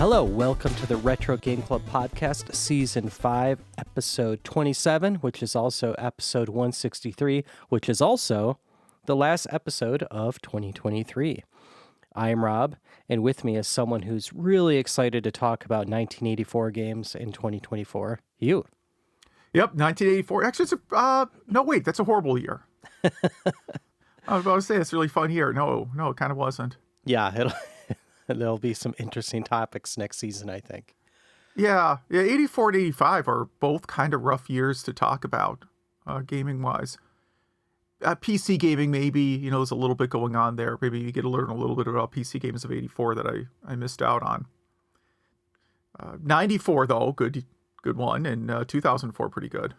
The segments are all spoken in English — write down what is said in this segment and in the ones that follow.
Hello, welcome to the Retro Game Club Podcast, Season 5, Episode 27, which is also Episode 163, which is also the last episode of 2023. I am Rob, and with me is someone who's really excited to talk about 1984 games in 2024. You. Yep, 1984. Actually, it's no, wait, that's a horrible year. I was about to say it's a really fun year. No, it kind of wasn't. Yeah, there'll be some interesting topics next season, I think. Yeah, 84 and 85 are both kind of rough years to talk about, gaming-wise. PC gaming, maybe, there's a little bit going on there. Maybe you get to learn a little bit about PC games of 84 that I missed out on. 94, though, good one, and 2004, pretty good.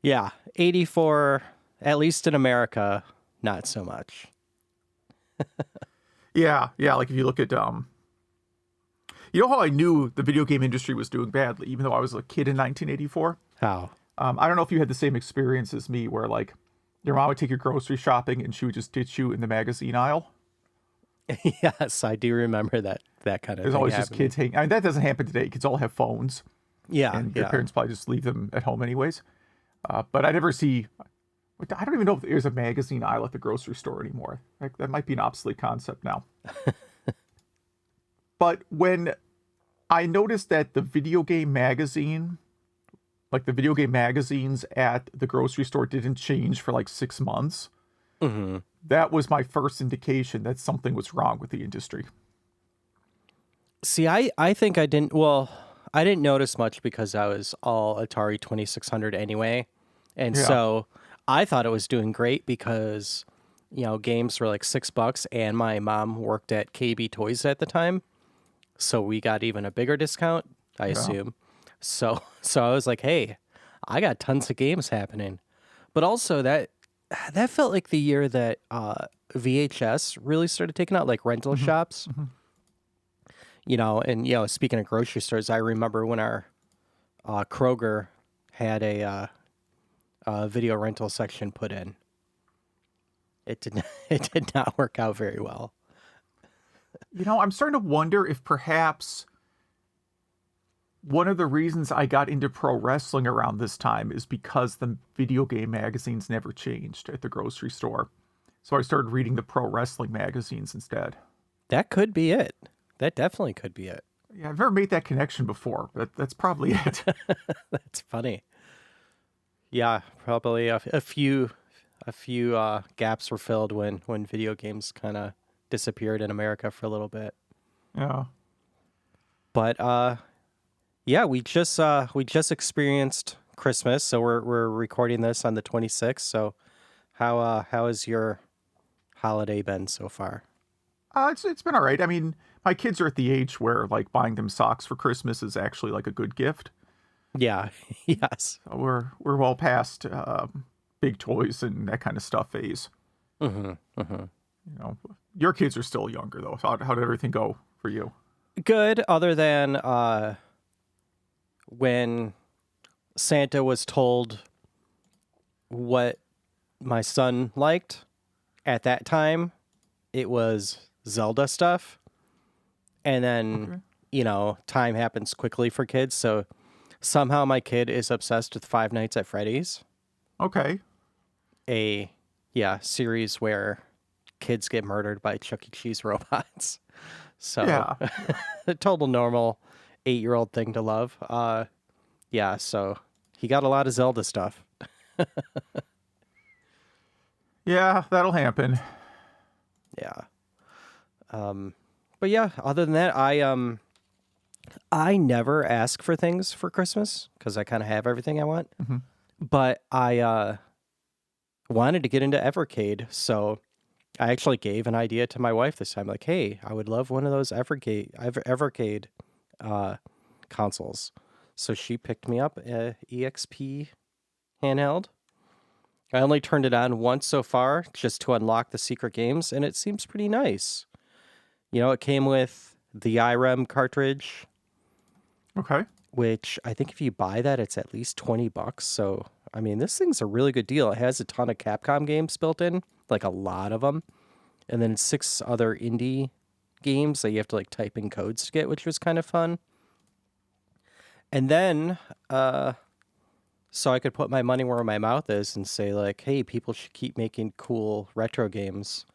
Yeah, 84, at least in America, not so much. Yeah, like if you look at, you know how I knew the video game industry was doing badly, even though I was a kid in 1984? How? I don't know if you had the same experience as me, where, like, your mom would take you grocery shopping and she would just ditch you in the magazine aisle. Yes, I do remember that kind of There's thing always happening. just kids hanging. I mean, that doesn't happen today. Kids all have phones. Yeah, and their parents probably just leave them at home anyways. But I never see... I don't even know if there's a magazine aisle at the grocery store anymore. Like, that might be an obsolete concept now. But when I noticed that the video game magazine, like the video game magazines at the grocery store didn't change for like 6 months, that was my first indication that something was wrong with the industry. See, I think I didn't notice much because I was all Atari 2600 anyway. And so I thought it was doing great because, games were like $6 and my mom worked at KB Toys at the time. So we got even a bigger discount, I assume. So I was like, hey, I got tons of games happening. But also that felt like the year that VHS really started taking out, like rental shops. And speaking of grocery stores, I remember when our Kroger had a video rental section put in. It did not work out very well. I'm starting to wonder if perhaps one of the reasons I got into pro wrestling around this time is because the video game magazines never changed at the grocery store. So I started reading the pro wrestling magazines instead. That could be it. That definitely could be it. Yeah, I've never made that connection before, but that's probably it. That's funny. Yeah, probably a few gaps were filled when video games kind of disappeared in America for a little bit. Yeah. But we just experienced Christmas, so we're recording this on the 26th. So how has your holiday been so far? It's been all right. I mean, my kids are at the age where, like, buying them socks for Christmas is actually like a good gift. Yeah. Yes. We're well past big toys and that kind of stuff phase. Your kids are still younger though. So how did everything go for you? Good, other than when Santa was told what my son liked at that time, it was Zelda stuff. And then, time happens quickly for kids. So somehow my kid is obsessed with Five Nights at Freddy's. Okay. A series where kids get murdered by Chuck E. Cheese robots. So a total normal 8-year-old thing to love. So he got a lot of Zelda stuff. Yeah, that'll happen. Yeah. But yeah, other than that, I never ask for things for Christmas because I kind of have everything I want. But I wanted to get into Evercade, so I actually gave an idea to my wife this time, like, hey, I would love one of those Evercade consoles. So she picked me up a EXP handheld. I only turned it on once so far, just to unlock the secret games, and it seems pretty nice. It came with the IREM cartridge. Okay. Which I think if you buy that, it's at least $20. So, I mean, this thing's a really good deal. It has a ton of Capcom games built in, like a lot of them. And then 6 other indie games that you have to like type in codes to get, which was kind of fun. And then, so I could put my money where my mouth is and say like, hey, people should keep making cool retro games.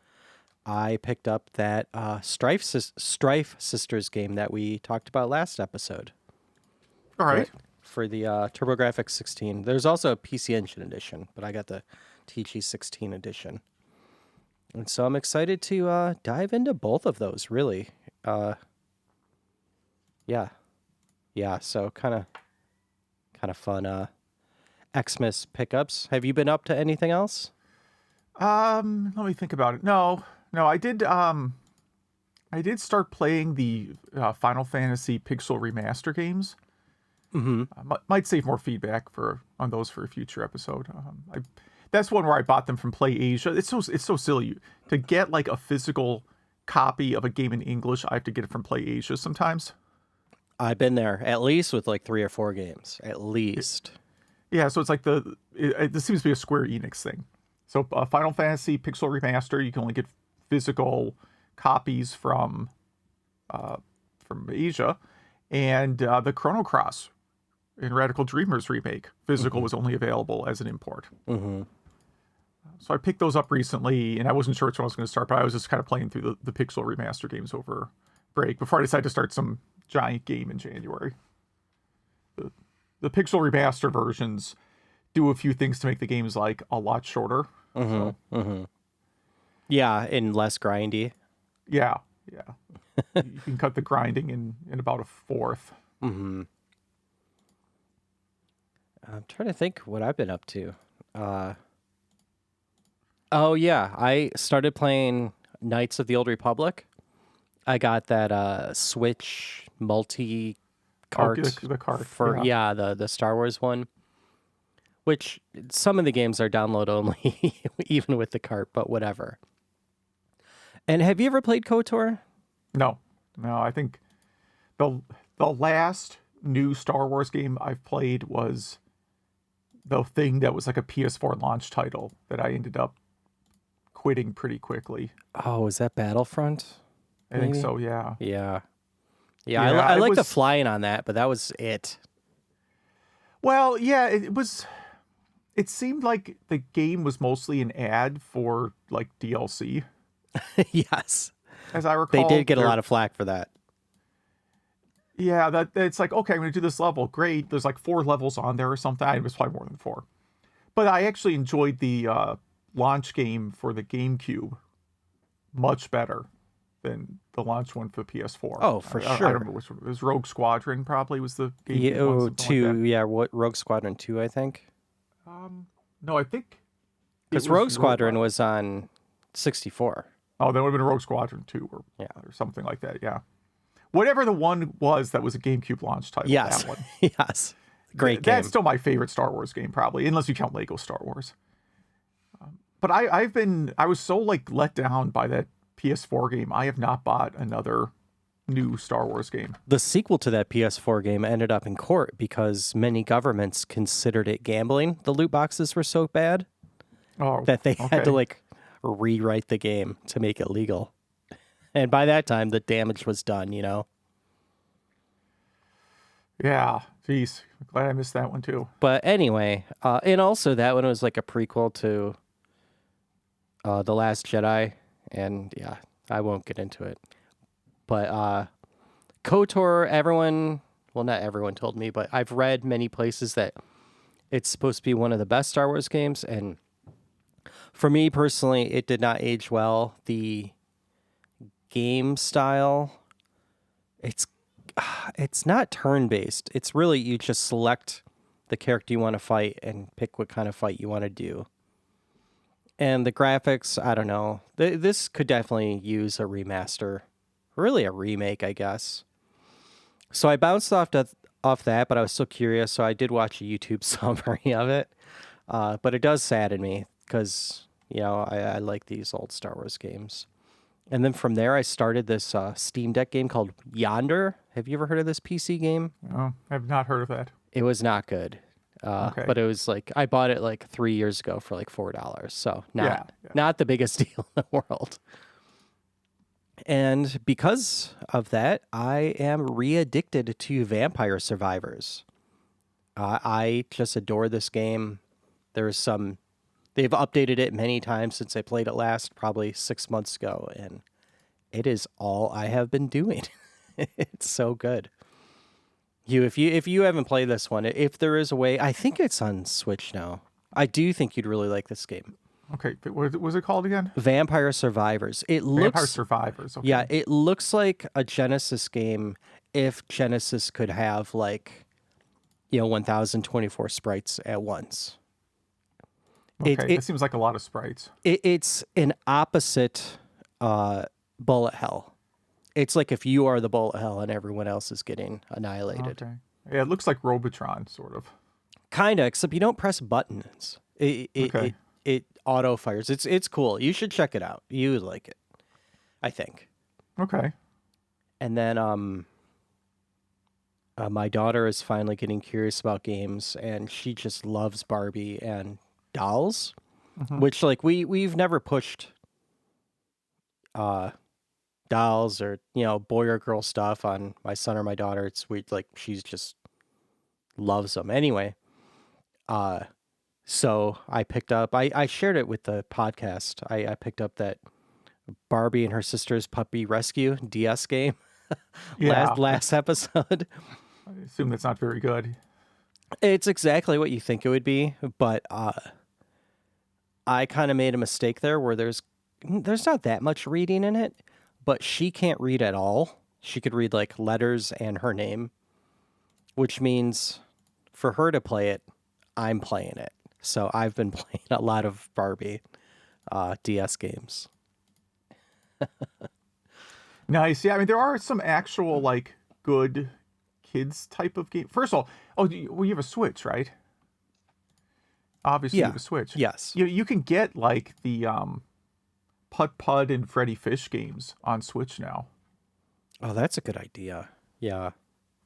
I picked up that Strife Sisters game that we talked about last episode. All right. For the TurboGrafx 16. There's also a PC Engine edition, but I got the TG16 edition. And so I'm excited to dive into both of those, really. Yeah. Yeah, so kind of fun Xmas pickups. Have you been up to anything else? Let me think about it. No, I did start playing the Final Fantasy Pixel Remaster games. Mm-hmm. Might save more feedback on those for a future episode. That's one where I bought them from Play Asia. It's so silly to get like a physical copy of a game in English. I have to get it from Play Asia sometimes. I've been there at least with like 3 or 4 games, at least. Yeah, so it's like this seems to be a Square Enix thing. So Final Fantasy Pixel Remaster, you can only get physical copies from Asia, and the Chrono Cross in Radical Dreamers remake, physical was only available as an import. Mm-hmm. So I picked those up recently, and I wasn't sure which one I was going to start, but I was just kind of playing through the Pixel Remaster games over break before I decided to start some giant game in January. The Pixel Remaster versions do a few things to make the games like a lot shorter. Mm-hmm. So, mm-hmm. Yeah, and less grindy. Yeah. You can cut the grinding in about a fourth. Mm-hmm. I'm trying to think what I've been up to. Oh yeah, I started playing Knights of the Old Republic. I got that Switch multi-cart, the cart for the Star Wars one. Which some of the games are download only, even with the cart, but whatever. And have you ever played KOTOR? No. I think the last new Star Wars game I've played was the thing that was like a PS4 launch title that I ended up quitting pretty quickly. Oh, is that Battlefront? I think so, yeah. Yeah. I like the flying on that, but that was it. Well, yeah, it seemed like the game was mostly an ad for like DLC. Yes. As I recall. They did get a lot of flack for that. Yeah, that it's like, okay, I'm going to do this level. Great. There's like 4 levels on there or something. I was probably more than 4. But I actually enjoyed the launch game for the GameCube much better than the launch one for the PS4. Oh, for sure. I don't remember which one. It was Rogue Squadron probably was the GameCube Yeah, one. 2, like yeah, what Rogue Squadron 2, I think. No, I think... Because Rogue Squadron was on 64. Oh, that would have been Rogue Squadron 2 or something like that, yeah. Whatever the one was that was a GameCube launch title. Yes. That one. Yes. Great game. That's still my favorite Star Wars game, probably, unless you count Lego Star Wars. But I was so like let down by that PS4 game. I have not bought another new Star Wars game. The sequel to that PS4 game ended up in court because many governments considered it gambling. The loot boxes were so bad that they had to like rewrite the game to make it legal. And by that time, the damage was done, you know? Yeah, geez. Glad I missed that one, too. But anyway, and also that one was like a prequel to The Last Jedi. And yeah, I won't get into it. But KOTOR, not everyone told me, but I've read many places that it's supposed to be one of the best Star Wars games. And for me personally, it did not age well. The game style, it's not turn-based. It's really you just select the character you want to fight and pick what kind of fight you want to do. And the graphics, I don't know. This could definitely use a remaster, really a remake, I guess. So I bounced off that, but I was still curious, so I did watch a YouTube summary of it. But it does sadden me because, you know, I like these old Star Wars games. And then from there, I started this Steam Deck game called Yonder. Have you ever heard of this PC game? No, I've not heard of that. It was not good. But it was like, I bought it like 3 years ago for like $4. So not the biggest deal in the world. And because of that, I am re-addicted to Vampire Survivors. I just adore this game. They've updated it many times since I played it last, probably 6 months ago, and it is all I have been doing. It's so good. If you haven't played this one, if there is a way, I think it's on Switch now. I do think you'd really like this game. Okay, what was it called again? Vampire Survivors. Vampire Survivors. Okay. Yeah, it looks like a Genesis game if Genesis could have 1024 sprites at once. Okay, that seems like a lot of sprites. It's an opposite bullet hell. It's like if you are the bullet hell and everyone else is getting annihilated. Okay. Yeah, it looks like Robotron, sort of. Kinda, except you don't press buttons. It auto fires. It's cool. You should check it out. You would like it, I think. Okay. And then my daughter is finally getting curious about games, and she just loves Barbie and dolls, which we've never pushed dolls or boy or girl stuff on my son or my daughter. It's weird, she's just loves them anyway. So I picked up, I shared it with the podcast. I picked up that Barbie and her sister's puppy rescue DS game last episode. I assume that's not very good. It's exactly what you think it would be, but I kind of made a mistake there where there's not that much reading in it, but she can't read at all. She could read letters and her name, which means for her to play it, I'm playing it. So I've been playing a lot of Barbie DS games. Nice. Yeah, I mean, there are some actual, good kids type of game. First of all, you have a Switch, right? Obviously, you have a Switch. Yes. You can get, the Putt Putt and Freddy Fish games on Switch now. Oh, that's a good idea. Yeah.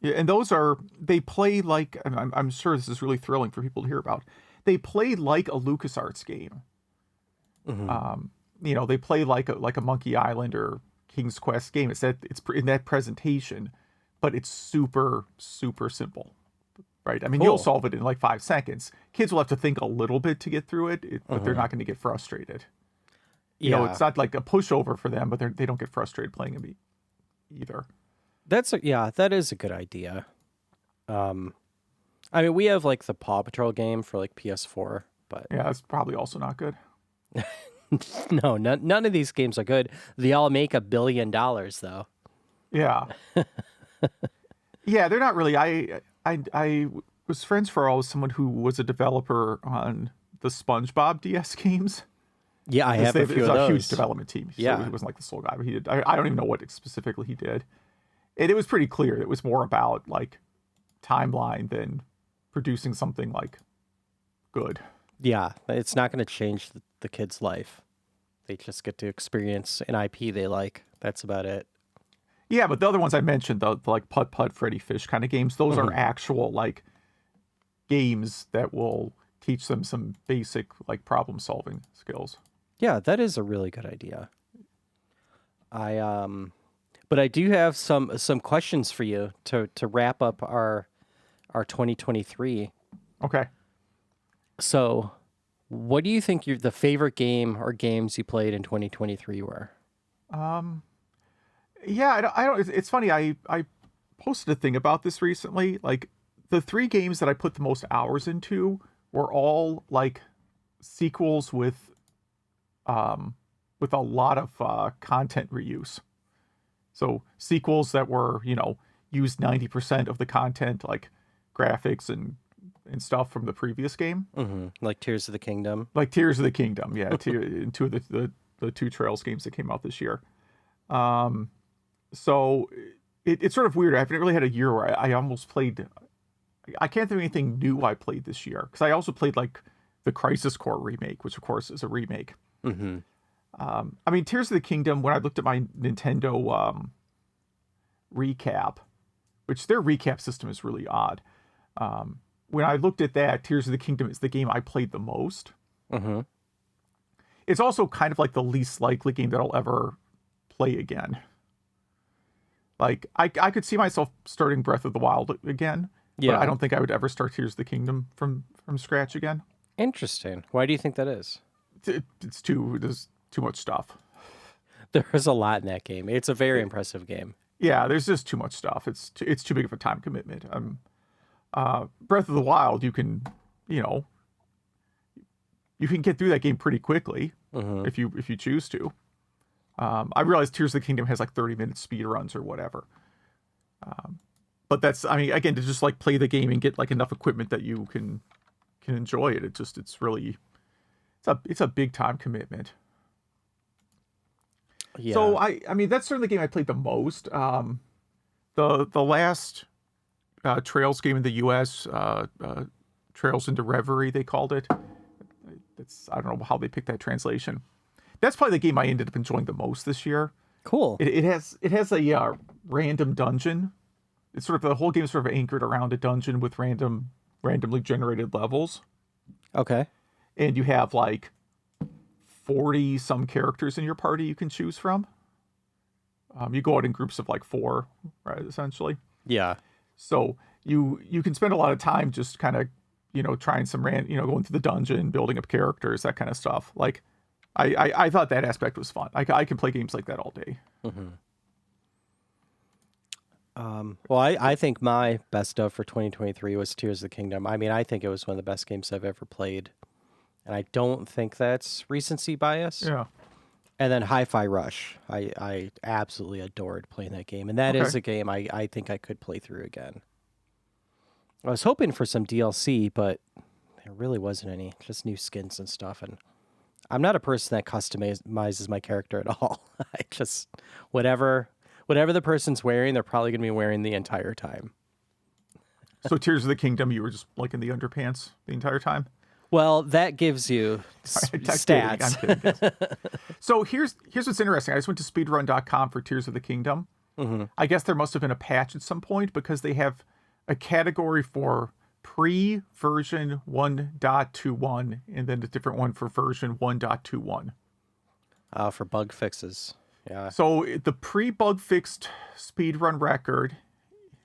Yeah, and they play I'm sure this is really thrilling for people to hear about. They play like a LucasArts game. Mm-hmm. They play like a Monkey Island or King's Quest game. It's in that presentation, but it's super, super simple, right? I mean, Cool. You'll solve it in 5 seconds. Kids will have to think a little bit to get through it, but they're not going to get frustrated. It's not like a pushover for them, but they don't get frustrated playing them either. That is a good idea. I mean, we have the Paw Patrol game for PS4, but Yeah, that's probably also not good. no, none of these games are good. They all make $1 billion though. Yeah. Yeah, they're not really. I was friends for all with someone who was a developer on the SpongeBob DS games. Yeah, I have a few of those. A huge development team. Yeah. So he wasn't the sole guy, but he did. I don't even know what specifically he did. And it was pretty clear. It was more about timeline than producing something good. Yeah, it's not going to change the kid's life. They just get to experience an IP they like. That's about it. Yeah, but the other ones I mentioned, the Putt Putt, Freddy Fish kind of games, those are actual games that will teach them some basic problem solving skills. Yeah, that is a really good idea. But I do have some questions for you to wrap up our 2023. Okay. So, what do you think the favorite game or games you played in 2023 were? Yeah, I don't. It's funny. I posted a thing about this recently. The 3 games that I put the most hours into were all sequels with a lot of content reuse. So sequels that were used 90% of the content, graphics and stuff from the previous game. Mm-hmm. Like Tears of the Kingdom. Like Tears of the Kingdom, yeah. Two of the 2 Trails games that came out this year. So it's sort of weird. I haven't really had a year where I almost played. I can't think of anything new I played this year, because I also played the Crisis Core remake, which of course is a remake. Mm-hmm. I mean, Tears of the Kingdom, when I looked at my Nintendo recap, which their recap system is really odd. When I looked at that, Tears of the Kingdom is the game I played the most. Mm-hmm. It's also kind of the least likely game that I'll ever play again. Like, I could see myself starting Breath of the Wild again, but I don't think I would ever start Tears of the Kingdom from scratch again. Interesting. Why do you think that is? There's too much stuff. There's a lot in that game. It's a very impressive game. Yeah, there's just too much stuff. It's too big of a time commitment. Breath of the Wild, you can get through that game pretty quickly if you choose to. I realize Tears of the Kingdom has like 30-minute speed runs or whatever. But that's, I mean, again, to just like play the game and get like enough equipment that you can enjoy it. It's a big time commitment. Yeah. So I mean, that's certainly the game I played the most. The last Trails game in the U.S., Trails into Reverie, they called it. I don't know how they picked that translation. That's probably the game I ended up enjoying the most this year. Cool. It has a random dungeon. It's sort of, the whole game is sort of anchored around a dungeon with randomly generated levels. Okay. And you have like 40 some characters in your party you can choose from. You go out in groups of like 4, right, essentially. Yeah. So you can spend a lot of time just kind of, trying some going through the dungeon, building up characters, that kind of stuff. Like, I thought that aspect was fun. I can play games like that all day. Well, I think my best of for 2023 was Tears of the Kingdom. I mean, I think it was one of the best games I've ever played. And I don't think that's recency bias. Yeah. And then Hi-Fi Rush. I absolutely adored playing that game. And that is a game I think I could play through again. I was hoping for some DLC, but there really wasn't any. Just new skins and stuff. And I'm not a person that customizes my character at all. I just, whatever the person's wearing, they're probably going to be wearing the entire time. So Tears of the Kingdom, you were just like in the underpants the entire time? Well, that gives you stats. I'm kidding. Yes. So here's what's interesting. I just went to speedrun.com for Tears of the Kingdom. I guess there must have been a patch at some point, because they have a category for pre-version 1.21 and then a different one for version 1.21. For bug fixes. Yeah. So the pre-bug fixed speedrun record,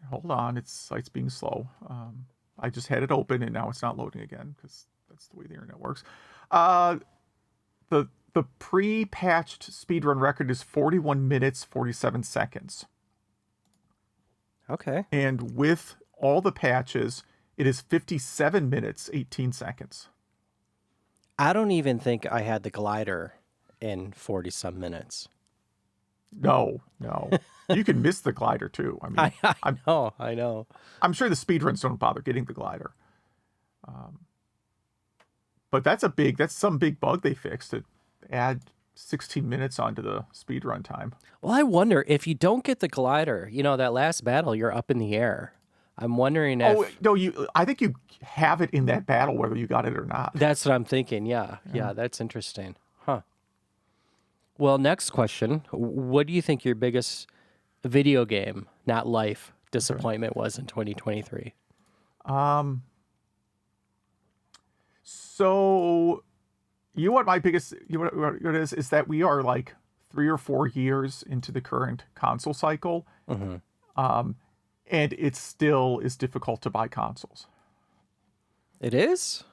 hold on, it's being slow. I just had it open and now it's not loading again because that's the way the internet works. The pre-patched speedrun record is 41 minutes, 47 seconds. Okay. And with all the patches, it is 57 minutes, 18 seconds. I don't even think I had the glider in 40-some minutes. No. You can miss the glider, too. I mean, I know. I'm sure the speedruns don't bother getting the glider. But that's some big bug they fixed to add 16 minutes onto the speedrun time. Well, I wonder if you don't get the glider, that last battle, you're up in the air. I'm wondering if... Oh, no, I think you have it in that battle whether you got it or not. That's what I'm thinking, yeah. Yeah, that's interesting. Huh. Well, next question. What do you think your biggest video game, not life, disappointment was in 2023? So, what my biggest... what it is that we are like 3 or 4 years into the current console cycle. And it still is difficult to buy consoles. It is?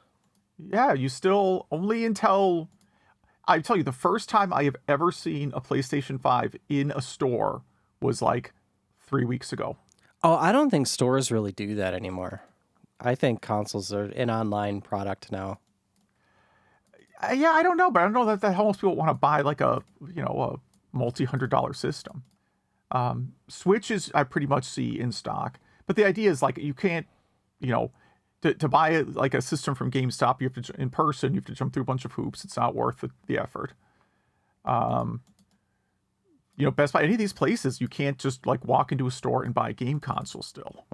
Yeah, you still only until... I tell you, the first time I have ever seen a PlayStation 5 in a store was like 3 weeks ago. Oh, I don't think stores really do that anymore. I think consoles are an online product now. Yeah, I don't know, but I don't know that most people want to buy like a multi-$100 system. Switches I pretty much see in stock, but the idea is like you can't, to buy like a system from GameStop, you have to in person, you have to jump through a bunch of hoops. It's not worth the effort. Best Buy, any of these places, you can't just like walk into a store and buy a game console still.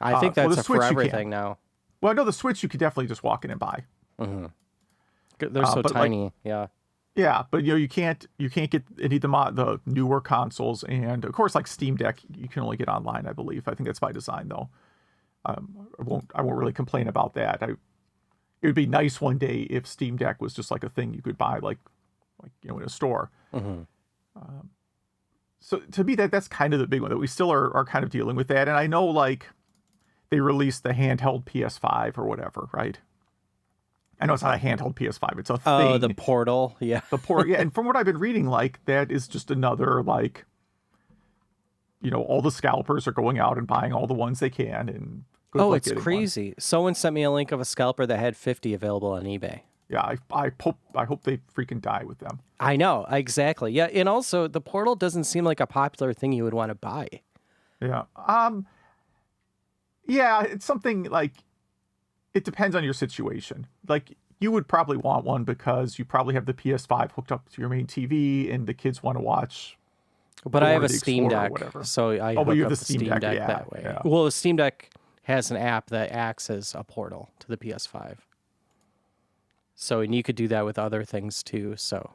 I think that's a forever thing now. Well, no, the Switch you could definitely just walk in and buy. They're so tiny, yeah. Yeah, but you can't get any of the newer consoles, and of course, like Steam Deck, you can only get online, I believe. I think that's by design, though. I won't really complain about that. It would be nice one day if Steam Deck was just like a thing you could buy, like in a store. So to me, that's kind of the big one that we still are kind of dealing with that. And I know like they released the handheld PS5 or whatever, right? I know it's not a handheld PS5; it's a thing. Oh, the Portal, yeah. The port, yeah. And from what I've been reading, like that is just another like, all the scalpers are going out and buying all the ones they can, and It's crazy. One. Someone sent me a link of a scalper that had 50 available on eBay. Yeah, I hope they freaking die with them. I know, exactly. Yeah, and also the Portal doesn't seem like a popular thing you would want to buy. Yeah. Yeah, it's something like it depends on your situation. Like you would probably want one because you probably have the PS5 hooked up to your main TV and the kids want to watch. But I have a Steam Deck, so I hook up the Steam Deck that way. Yeah. Well, the Steam Deck has an app that acts as a portal to the PS5. So, and you could do that with other things too. So,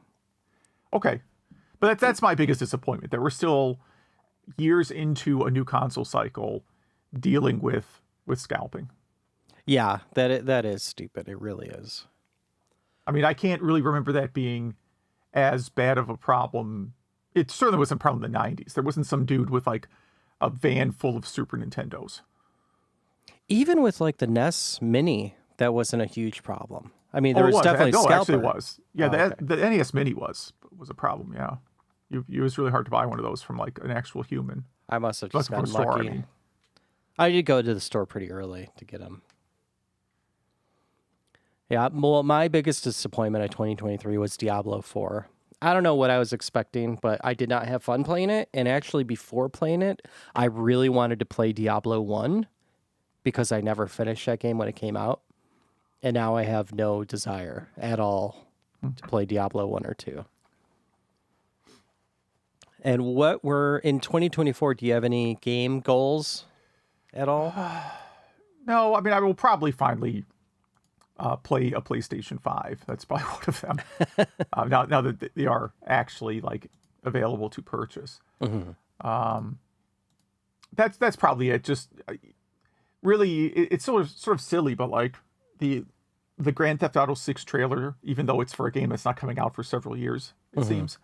okay, but that's my biggest disappointment that we're still years into a new console cycle dealing with scalping. Yeah, that is stupid. It really is. I mean, I can't really remember that being as bad of a problem. It certainly wasn't a problem in the 90s. There wasn't some dude with like a van full of Super Nintendos. Even with like the NES Mini, that wasn't a huge problem. I mean, there was definitely scalper. No, actually it was. Yeah, the NES Mini was a problem, yeah. It was really hard to buy one of those from like an actual human. I must have just gotten lucky. I did go to the store pretty early to get them. Yeah, well, my biggest disappointment of 2023 was Diablo 4. I don't know what I was expecting, but I did not have fun playing it. And actually, before playing it, I really wanted to play Diablo 1 because I never finished that game when it came out. And now I have no desire at all to play Diablo 1 or 2. And what were in 2024, do you have any game goals at all? No, I mean, I will probably finally play a PlayStation 5. That's probably one of them. Now that they are actually like available to purchase. Mm-hmm. That's probably it. Just really, it's sort of silly, but like the Grand Theft Auto 6 trailer, even though it's for a game that's not coming out for several years, it seems,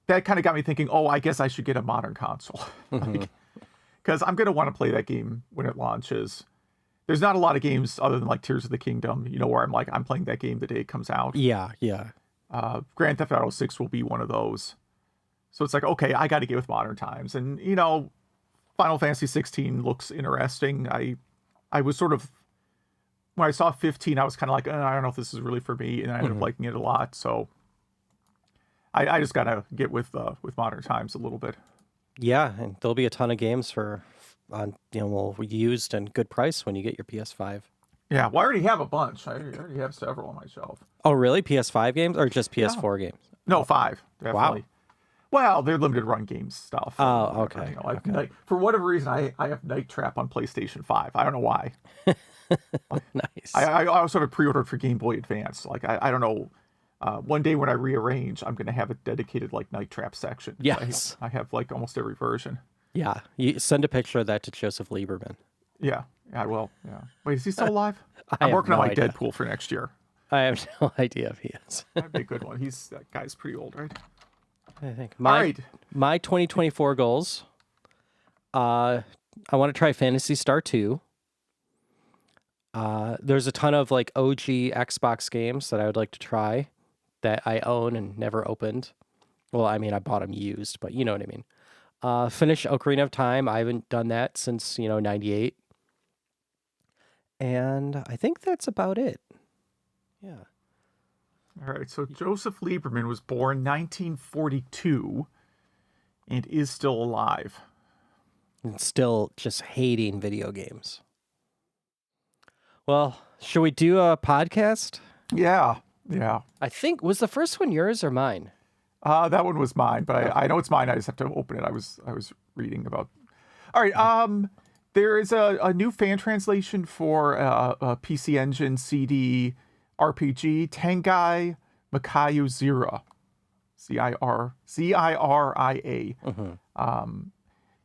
that kind of got me thinking, oh, I guess I should get a modern console. Because I'm going to want to play that game when it launches. There's not a lot of games other than like Tears of the Kingdom, where I'm playing that game the day it comes out. Yeah. Grand Theft Auto 6 will be one of those. So it's like, okay, I got to get with modern times. And, Final Fantasy 16 looks interesting. I was sort of, when I saw 15, I was kind of like, I don't know if this is really for me. And I ended up liking it a lot. So I just got to get with modern times a little bit. Yeah. And there'll be a ton of games used and good price when you get your PS5. Yeah. Well, I already have a bunch. I already have several on my shelf. Oh, really? PS5 games or just PS4 games? No, 5. Definitely. Wow. Well, they're limited run games stuff. Oh, okay. Like, for whatever reason, I have Night Trap on PlayStation 5. I don't know why. Nice. I also have it pre-ordered for Game Boy Advance. Like, I don't know. One day when I rearrange, I'm going to have a dedicated like Night Trap section. Yes. I have like almost every version. Yeah. You send a picture of that to Joseph Lieberman. Yeah, I will. Yeah. Wait, is he still alive? I'm working on my Deadpool for next year. I have no idea if he is. That'd be a good one. That guy's pretty old, right? I think my 2024 goals. I want to try Phantasy Star 2. There's a ton of like OG Xbox games that I would like to try that I own and never opened. Well, I mean, I bought them used, but you know what I mean. Finish Ocarina of Time. I haven't done that since 98. And I think that's about it. Yeah. All right, so Joseph Lieberman was born 1942 and is still alive. And still just hating video games. Well, should we do a podcast? Yeah. I think, was the first one yours or mine? That one was mine, but I know it's mine. I just have to open it. I was reading about. All right. There is a new fan translation for a PC Engine CD RPG, Tengai Makyou Ziria. Ziria.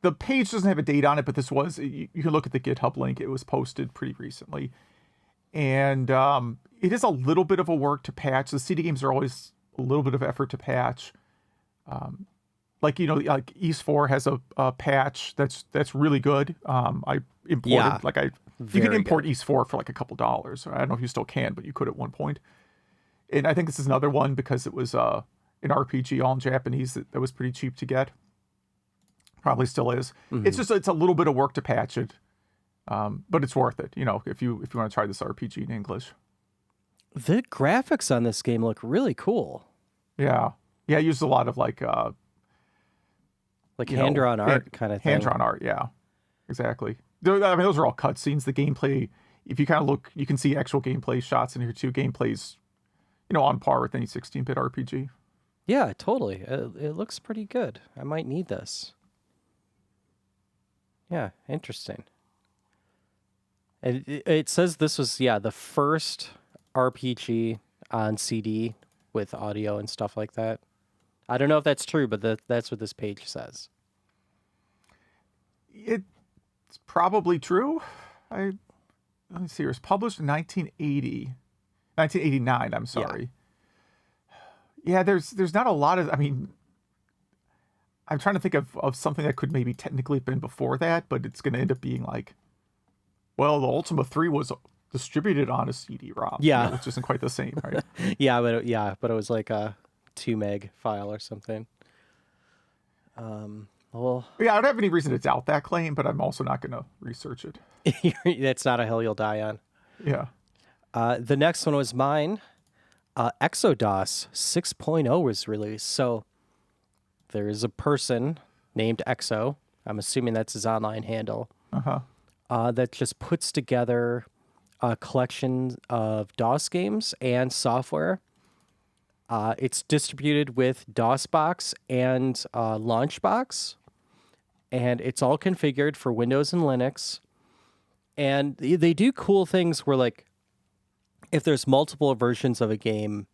The page doesn't have a date on it, but this was, you can look at the GitHub link. It was posted pretty recently. And it is a little bit of a work to patch. The CD games are always a little bit of effort to patch. like like East 4 has a patch that's really good. I imported Yeah, you can very import good. East 4 for like a couple dollars. I don't know if you still can, but you could at one point. And I think this is another one because it was an RPG all in Japanese that was pretty cheap to get. Probably still is. It's a little bit of work to patch it, but it's worth it. If you want to try this RPG in English. The graphics on this game look really cool. Yeah, I used a lot of like hand drawn art kind of thing. hand drawn art. Yeah, exactly. Those are all cutscenes. The gameplay, if you kind of look, you can see actual gameplay shots in here too. Gameplay's on par with any 16-bit RPG. Yeah, totally. It looks pretty good. I might need this. Yeah, interesting. And it says this was, the first RPG on CD with audio and stuff like that. I don't know if that's true, but that's what this page says. It's probably true. Let me see. It was published in 1989. I'm sorry. Yeah, there's not a lot of. I mean, I'm trying to think of something that could maybe technically have been before that, but it's going to end up being like, well, the Ultima 3 was distributed on a CD-ROM. Yeah. Which isn't quite the same, right? but it was like a 2 meg file or something. Well, yeah, I don't have any reason to doubt that claim, but I'm also not going to research it. that's not a hill you'll die on. Yeah. The next one was mine. eXoDOS 6.0 was released. So there is a person named Exo. I'm assuming that's his online handle. That just puts together a collection of DOS games and software. It's distributed with DOSBox and LaunchBox, and it's all configured for Windows and Linux. And they do cool things where, like, if there's multiple versions of a game,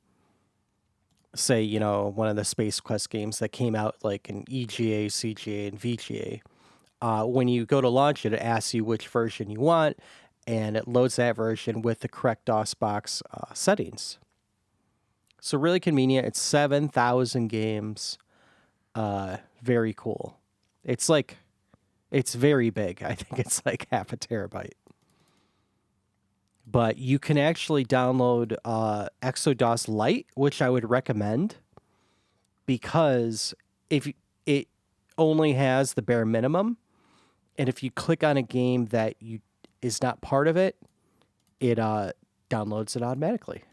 say, one of the Space Quest games that came out like in EGA, CGA, and VGA, when you go to launch it, it asks you which version you want, and it loads that version with the correct DOSBox settings. So really convenient. It's 7,000 games. Very cool. It's very big. I think it's like half a terabyte. But you can actually download eXoDOS Lite, which I would recommend, because if it only has the bare minimum, and if you click on a game that is not part of it, it downloads it automatically.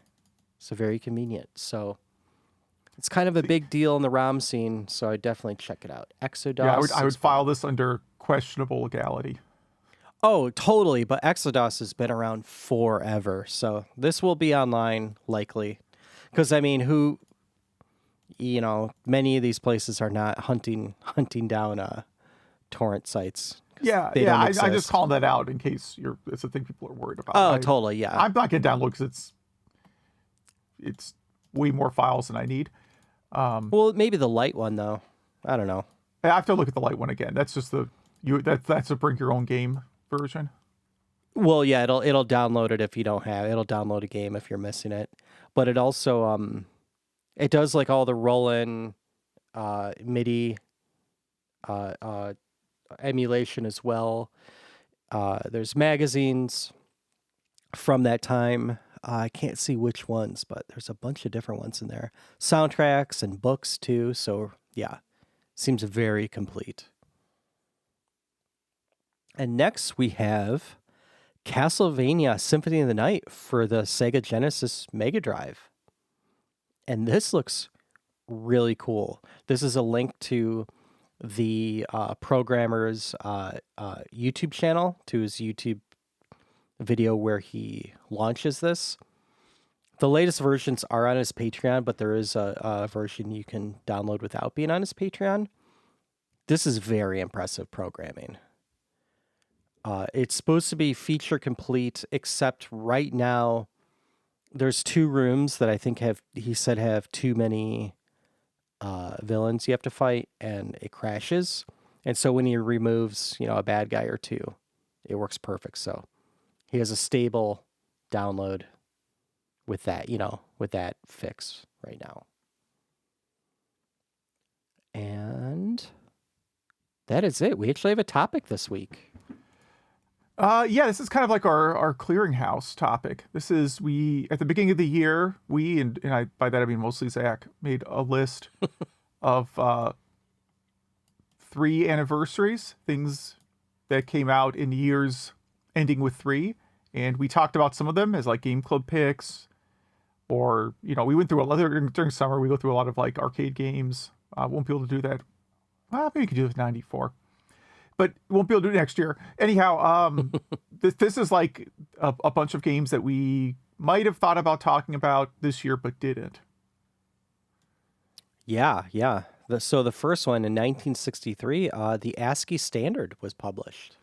So very convenient. So it's kind of a big deal in the ROM scene, so I definitely check it out. eXoDOS. Yeah, I would file this under questionable legality. Oh, totally. But eXoDOS has been around forever. So this will be online likely. Because, I mean, many of these places are not hunting down torrent sites. Yeah, I just call that out in case it's a thing people are worried about. Oh, totally, yeah. I'm not going to download because it's way more files than I need. Well, maybe the light one, though. I don't know. I have to look at the light one again. That's just that's a bring your own game version. Well, yeah, it'll download it if you don't have it. It'll download a game if you're missing it. But it also it does like all the roll-in MIDI emulation as well. There's magazines from that time. I can't see which ones, but there's a bunch of different ones in there. Soundtracks and books too. So yeah, seems very complete. And next we have Castlevania Symphony of the Night for the Sega Genesis Mega Drive. And this looks really cool. This is a link to the programmer's YouTube channel, to his YouTube video where he launches this. The latest versions are on his Patreon, but there is a version you can download without being on his Patreon. This is very impressive programming. It's supposed to be feature complete, except right now there's 2 rooms that I think have too many villains you have to fight, and it crashes. And so when he removes, a bad guy or 2, it works perfect. So he has a stable download with that, with that fix right now. And That is it. We actually have a topic this week. Yeah, this is kind of like our clearinghouse topic. This is at the beginning of the year, and I, by that I mean mostly Zach, made a list of 3 anniversaries, things that came out in years ending with 3, and we talked about some of them as like game club picks, or we went through a lot during summer. We go through a lot of like arcade games. Won't be able to do that. Well, maybe you could do it with 94. But won't be able to do it next year. Anyhow, this is like a bunch of games that we might have thought about talking about this year, but didn't. Yeah. So the first one in 1963, the ASCII standard was published.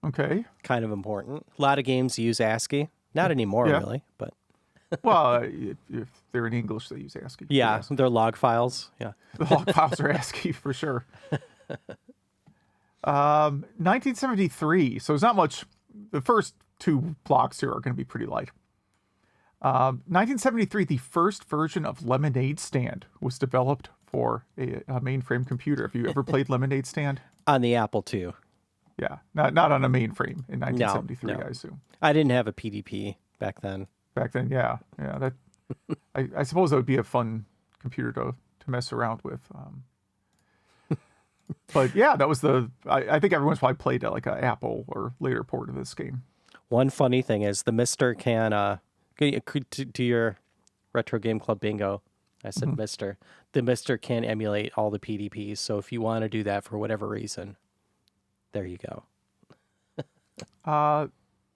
Okay. Kind of important. A lot of games use ASCII. Not anymore, really, but... Well, if they're in English, they use ASCII. Yeah, Yes. they're log files. Yeah. The log files are ASCII for sure. 1973. So it's not much. The first 2 blocks here are going to be pretty light. 1973, the first version of Lemonade Stand was developed for a mainframe computer. Have you ever played Lemonade Stand? On the Apple II. Yeah, not on a mainframe in 1973, No. I assume. I didn't have a PDP back then. Back then, yeah. That I suppose that would be a fun computer to mess around with. But yeah, that was I think everyone's probably played like an Apple or later port of this game. One funny thing is the Mister can to your retro game club bingo. I said Mister. The Mister can emulate all the PDPs. So if you want to do that for whatever reason, there you go.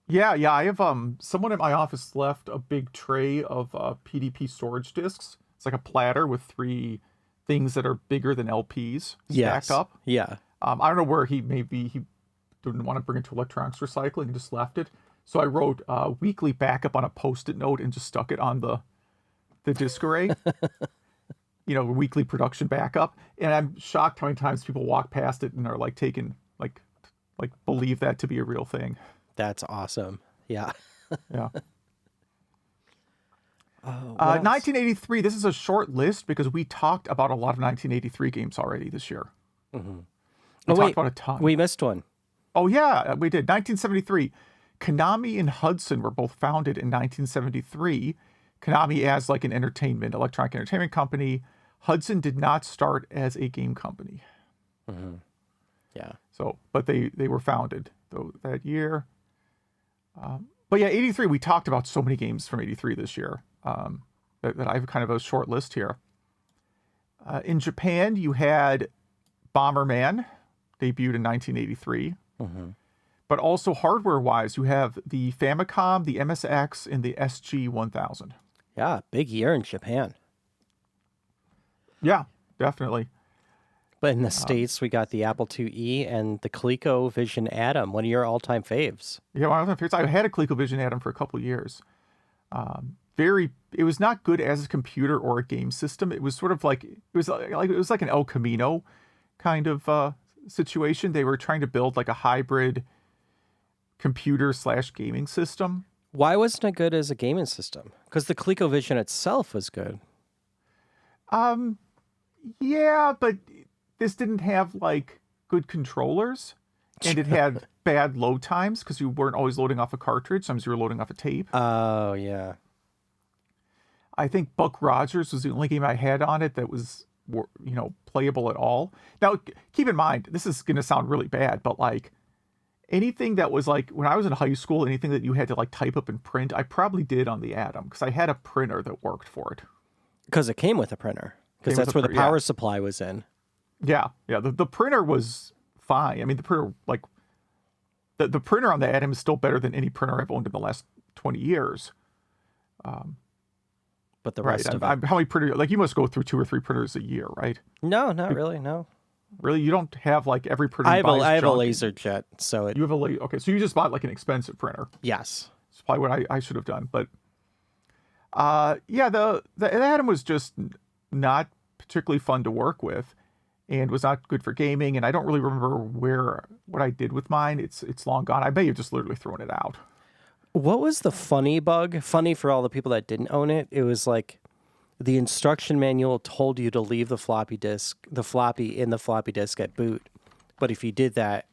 Yeah. I have someone at my office left a big tray of PDP storage disks. It's like a platter with 3 things that are bigger than LPs stacked up. Yeah. I don't know where he didn't want to bring it to electronics recycling and just left it. So I wrote weekly backup on a Post-it note and just stuck it on the disk array. Weekly production backup. And I'm shocked how many times people walk past it and are like taken like believe that to be a real thing. That's awesome. Yeah. Yeah. 1983. This is a short list because we talked about a lot of 1983 games already this year. Mm-hmm. We talked about a ton. We missed one. Oh yeah, we did. 1973. Konami and Hudson were both founded in 1973. Konami as like an electronic entertainment company. Hudson did not start as a game company. Mm-hmm. Yeah. So, but they were founded that year. But yeah, 83, we talked about so many games from 83 this year that I have kind of a short list here. In Japan, you had Bomberman, debuted in 1983. Mm-hmm. But also hardware-wise, you have the Famicom, the MSX, and the SG-1000. Yeah, big year in Japan. Yeah, definitely. But in the States, we got the Apple IIe and the ColecoVision Atom, one of your all-time faves. Yeah, one of my favorites. I had a ColecoVision Atom for a couple of years. It was not good as a computer or a game system. It was sort of like it was like an El Camino kind of situation. They were trying to build like a hybrid computer/gaming system. Why wasn't it good as a gaming system? Because the ColecoVision itself was good. Yeah, but this didn't have like good controllers, and it had bad load times because you weren't always loading off a cartridge. Sometimes you were loading off a tape. Oh, yeah. I think Buck Rogers was the only game I had on it that was, playable at all. Now, keep in mind, this is going to sound really bad, but like anything that was like, when I was in high school, anything that you had to like type up and print, I probably did on the Atom because I had a printer that worked for it. Because it came with a printer. Because that's where the power supply was in. Yeah. The printer was fine. I mean, the printer, like, the printer on the Atom is still better than any printer I've owned in the last 20 years. But the rest of it. How many printers? Like, you must go through 2 or 3 printers a year, right? No, not really. No. Really, you don't have like every printer. I have a LaserJet, so you have a okay. So you just bought like an expensive printer. Yes. It's probably what I should have done, but the Atom was just not particularly fun to work with, and was not good for gaming. And I don't really remember what I did with mine. It's long gone. I may have just literally thrown it out. What was the funny bug? Funny for all the people that didn't own it. It was like the instruction manual told you to leave the floppy in the floppy disk at boot, But if you did that,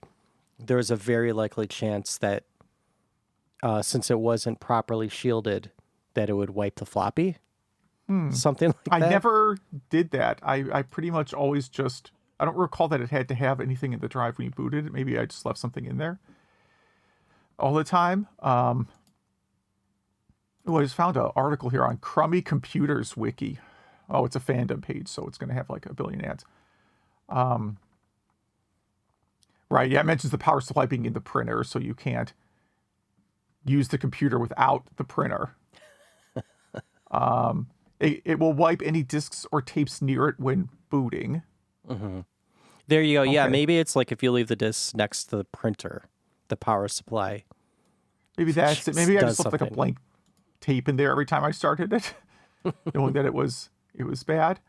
there was a very likely chance that since it wasn't properly shielded, that it would wipe the floppy. Something like that. I never did that. I pretty much always just, I don't recall that it had to have anything in the drive when you booted it. Maybe I just left something in there all the time. I just found an article here on Crummy Computers Wiki. Oh, it's a fandom page, so it's going to have like a billion ads. Right, yeah, it mentions the power supply being in the printer, so you can't use the computer without the printer. It will wipe any discs or tapes near it when booting. There you go. Yeah, Okay. maybe it's like if you leave the disc next to the printer, the power supply. Maybe that's it. Maybe I does just left like a something. blank tape in there every time I started it, knowing that it was bad.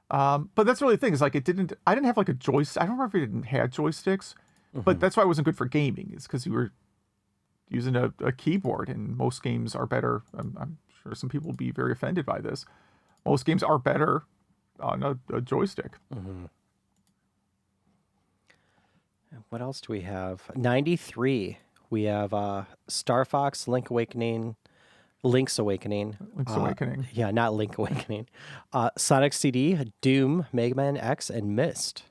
But that's really the thing, is like I didn't have like a joystick. I don't remember if it didn't have joysticks, but that's why it wasn't good for gaming, is because you were using a keyboard, and most games are better. I'm sure some people will be very offended by this. Most games are better on a joystick. What else do we have? 93. We have Star Fox, Link's Awakening. Link's Awakening. Yeah, not Link Awakening. Sonic CD, Doom, Mega Man X, and Myst.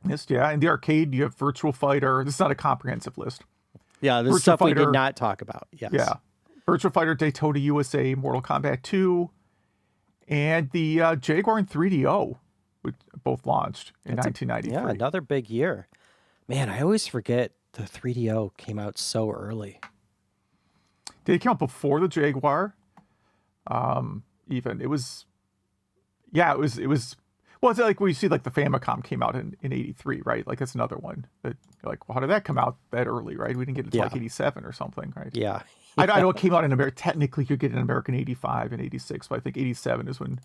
Myst, yeah. In the arcade, you have Virtual Fighter. This is not a comprehensive list. Yeah, this Virtua stuff we Fighter- did not talk about. Yes. Yeah. Virtual Fighter Daytona USA, Mortal Kombat 2, and the Jaguar and 3DO, which both launched in 1993. Yeah, another big year. Man, I always forget the 3DO came out so early. Did it come out before the Jaguar? Even it was, yeah, it was. Well, it's like we see like the Famicom came out in 83, right? Like that's another one that you're like, well, how did that come out that early, right? We didn't get it until like 87 or something, right? Yeah. I know it came out in America. Technically, you get it in America in 85 and 86, but I think 87 is when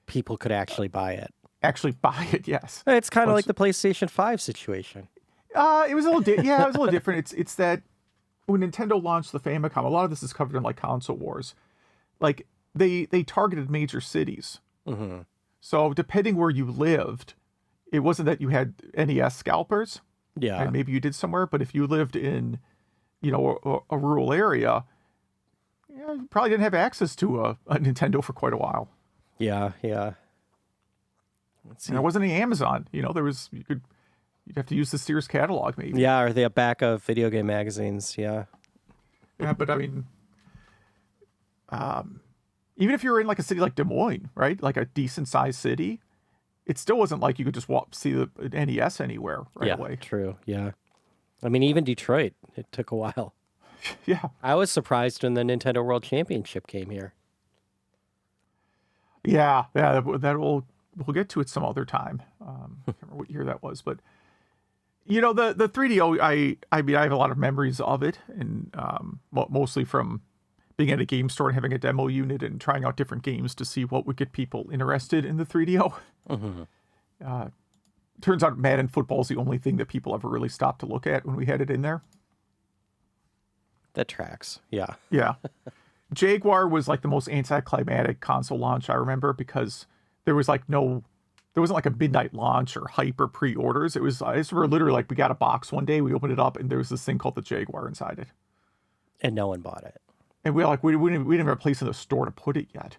People could actually buy it. actually buy it. Yes, It's kind of like the PlayStation 5 situation. it was a little yeah, it was a little different. It's that when Nintendo launched the Famicom, a lot of this is covered in like Console Wars. Like they targeted major cities. So depending where you lived, it wasn't that you had NES scalpers, Yeah. and maybe you did somewhere, but if you lived in, a rural area, yeah, you probably didn't have access to a Nintendo for quite a while. Yeah. Let's see. And there wasn't any Amazon. There was you'd have to use the Sears catalog maybe. Yeah, or the back of video game magazines. Yeah. Yeah, but I mean, even if you were in like a city like Des Moines, right, like a decent sized city, it still wasn't like you could just see the NES anywhere right away. True. Yeah. I mean, even Detroit, it took a while. Yeah, I was surprised when the Nintendo World Championship came here. yeah. That we'll get to it some other time. I can't remember what year that was, but the 3DO. I mean, I have a lot of memories of it, and mostly from being at a game store and having a demo unit and trying out different games to see what would get people interested in the 3DO. Turns out Madden football is the only thing that people ever really stopped to look at when we had it in there. That tracks. Yeah. Yeah. Jaguar was like the most anticlimactic console launch I remember, because there wasn't like a midnight launch or hype or pre-orders. I just remember literally like we got a box one day, we opened it up, and there was this thing called the Jaguar inside it. And no one bought it. And we didn't have a place in the store to put it yet.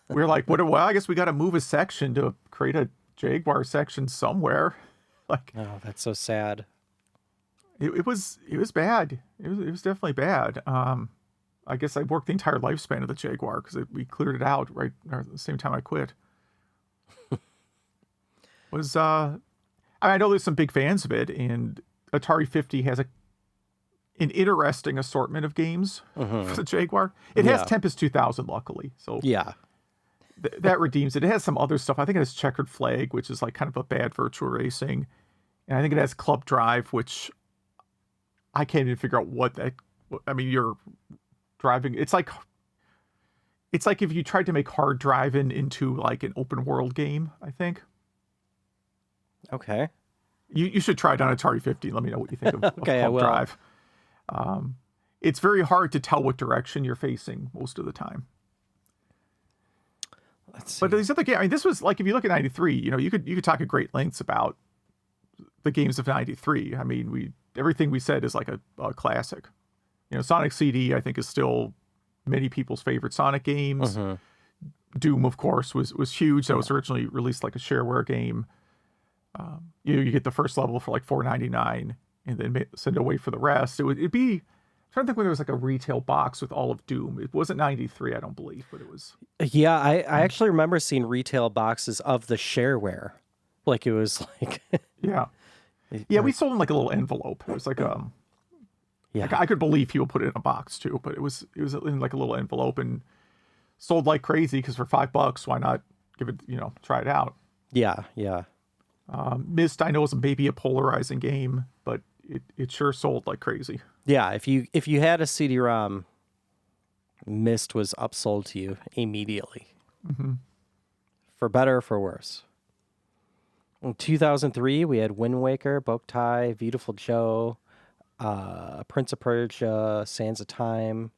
We were like, well, I guess we got to move a section to create a Jaguar section somewhere. Like, Oh, that's so sad. it was bad. It was definitely bad. I guess I worked the entire lifespan of the Jaguar because we cleared it out right at the same time I quit. I know there's some big fans of it, and Atari 50 has an interesting assortment of games for the Jaguar. It has Yeah. Tempest 2000, luckily, so Yeah. that redeems it. It has some other stuff. I think it has Checkered Flag, which is like kind of a bad virtual racing, and I think it has Club Drive, which I can't even figure out what that. I mean, you're driving. It's like if you tried to make hard driving into like an open world game. I think Okay. you should try it on Atari 50. Let me know what you think of, Okay, I of Club will. Drive. It's very hard to tell what direction you're facing most of the time. Let's see. But these other games, I mean, this was like, if you look at 93, you could talk at great lengths about the games of '93. I mean, everything we said is like a classic. Sonic CD, I think, is still many people's favorite Sonic games. Doom, of course, was huge. That was originally released like a shareware game. You get the first level for like $4.99, and then send it away for the rest. It'd be. I'm trying to think when there was like a retail box with all of Doom. It wasn't '93, I don't believe, but it was. Yeah, I actually remember seeing retail boxes of the shareware. Like it was like. Yeah. Yeah, we sold in like a little envelope. It was like yeah. Like I could believe people put it in a box too, but it was in like a little envelope and sold like crazy because for $5, why not give it, try it out? Yeah, yeah. Myst, I know, is maybe a polarizing game, but it sure sold like crazy. Yeah, if you had a CD-ROM, Myst was upsold to you immediately. For better or for worse. In 2003, we had Wind Waker, Boktai, Beautiful Joe, Prince of Persia, Sands of Time,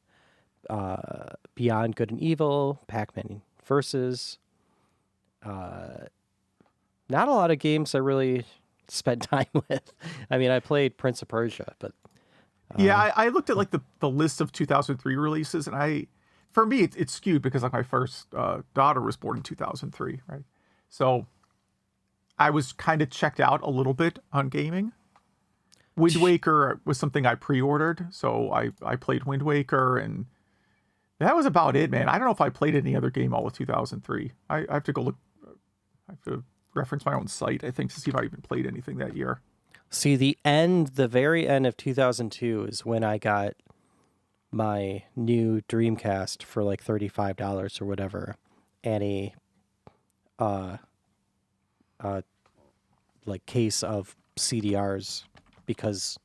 Beyond Good and Evil, Pac-Man Versus. Not a lot of games I really spent time with. I mean, I played Prince of Persia, but... yeah, I looked at like the list of 2003 releases, and for me, it's skewed because like my first daughter was born in 2003, right? So I was kind of checked out a little bit on gaming. Wind Waker was something I pre-ordered, so I played Wind Waker, and that was about it, man. I don't know if I played any other game all of 2003. I have to go look. I have to reference my own site, I think, to see if I even played anything that year. See, the very end of 2002 is when I got my new Dreamcast for like $35 or whatever, and a like case of CDRs, because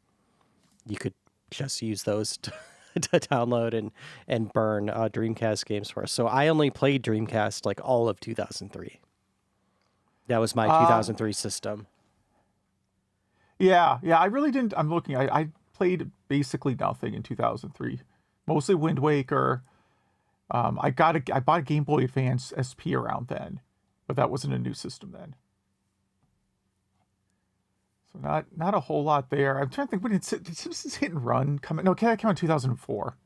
you could just use those to download and burn Dreamcast games for. So I only played Dreamcast like all of 2003. That was my 2003 system. Yeah, I really didn't. I'm looking. I played basically nothing in 2003. Mostly Wind Waker. I bought a Game Boy Advance SP around then, but that wasn't a new system then. So not a whole lot there. I'm trying to think, when did Simpsons Hit and Run come out? No, that came out in 2004.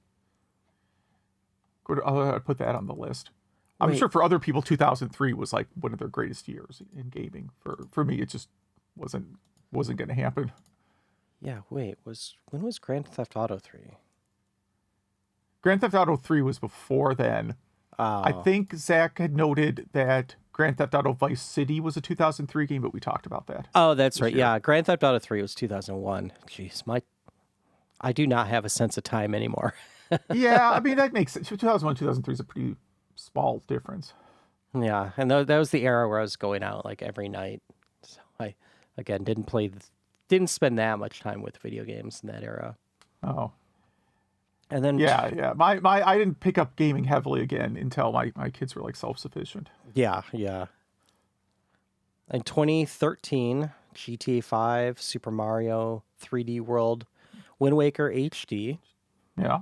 I'll put that on the list. I'm sure for other people, 2003 was like one of their greatest years in gaming. For me, it just wasn't going to happen. Yeah, wait, when was Grand Theft Auto 3? Grand Theft Auto 3 was before then. Oh. I think Zach had noted that Grand Theft Auto Vice City was a 2003 game, but we talked about that. Oh, that's right. Yeah, Grand Theft Auto 3 was 2001. Jeez, I do not have a sense of time anymore. Yeah, I mean, that makes sense. 2001, 2003 is a pretty small difference. Yeah, and that was the era where I was going out like every night. So I, again, didn't spend that much time with video games in that era. Oh. And then yeah. I didn't pick up gaming heavily again until my kids were like self-sufficient. Yeah. In 2013, GTA 5, Super Mario, 3D World, Wind Waker HD. Yeah.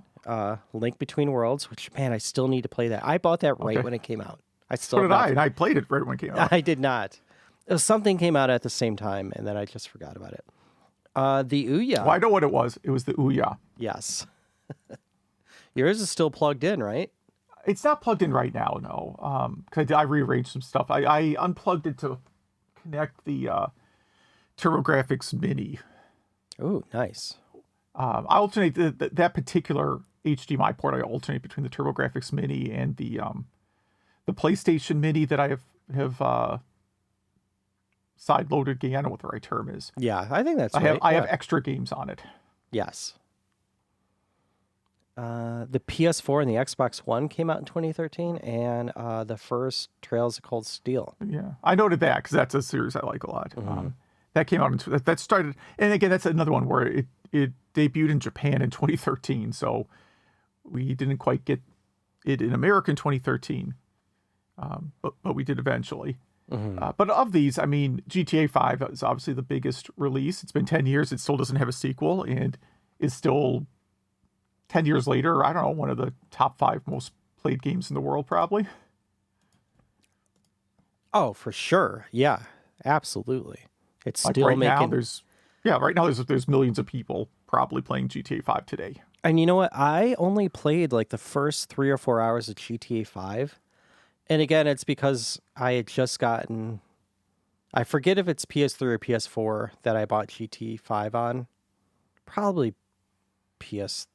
Link Between Worlds, which, man, I still need to play that. I bought that right when it came out. So did I, and I played it right when it came out. I did not. Something came out at the same time, and then I just forgot about it. The Ouya. Well, I know what it was. It was the Ouya. Yes. Yours is still plugged in, right? It's not plugged in right now, no. Because I rearranged some stuff. I unplugged it to connect the TurboGrafx Mini. Oh, nice. I alternate that particular HDMI port. I alternate between the TurboGrafx Mini and the PlayStation Mini that I have side-loaded game. I don't know what the right term is. Yeah, I think that's right. I have extra games on it. Yes. The PS4 and the Xbox One came out in 2013, and the first Trails of Cold Steel. Yeah, I noted that because that's a series I like a lot. That came out that started, and again, that's another one where it debuted in Japan in 2013, so we didn't quite get it in America in 2013, but we did eventually. But of these, I mean, GTA 5 is obviously the biggest release. It's been 10 years. It still doesn't have a sequel, and is still 10 years later, I don't know, one of the top 5 most played games in the world, probably. Oh, for sure. Yeah, absolutely. It's Like still right now, making. there's millions of people probably playing GTA 5 today. And you know what? I only played like the first 3 or 4 hours of GTA 5. And again, it's because I had just gotten. I forget if it's PS3 or PS4 that I bought GTA 5 on. Probably PS3.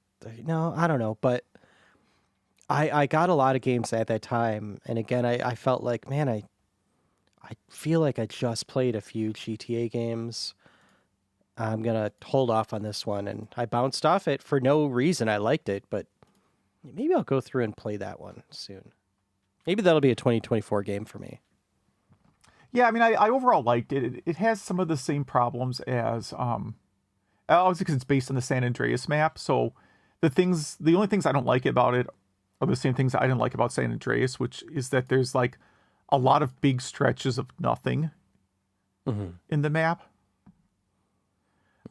No, I don't know. But I got a lot of games at that time. And again, I felt like, man, I feel like I just played a few GTA games. I'm going to hold off on this one. And I bounced off it for no reason. I liked it, but maybe I'll go through and play that one soon. Maybe that'll be a 2024 game for me. Yeah, I mean, I overall liked it. It has some of the same problems as, obviously because it's based on the San Andreas map. So the only things I don't like about it are the same things I didn't like about San Andreas, which is that there's like a lot of big stretches of nothing in the map.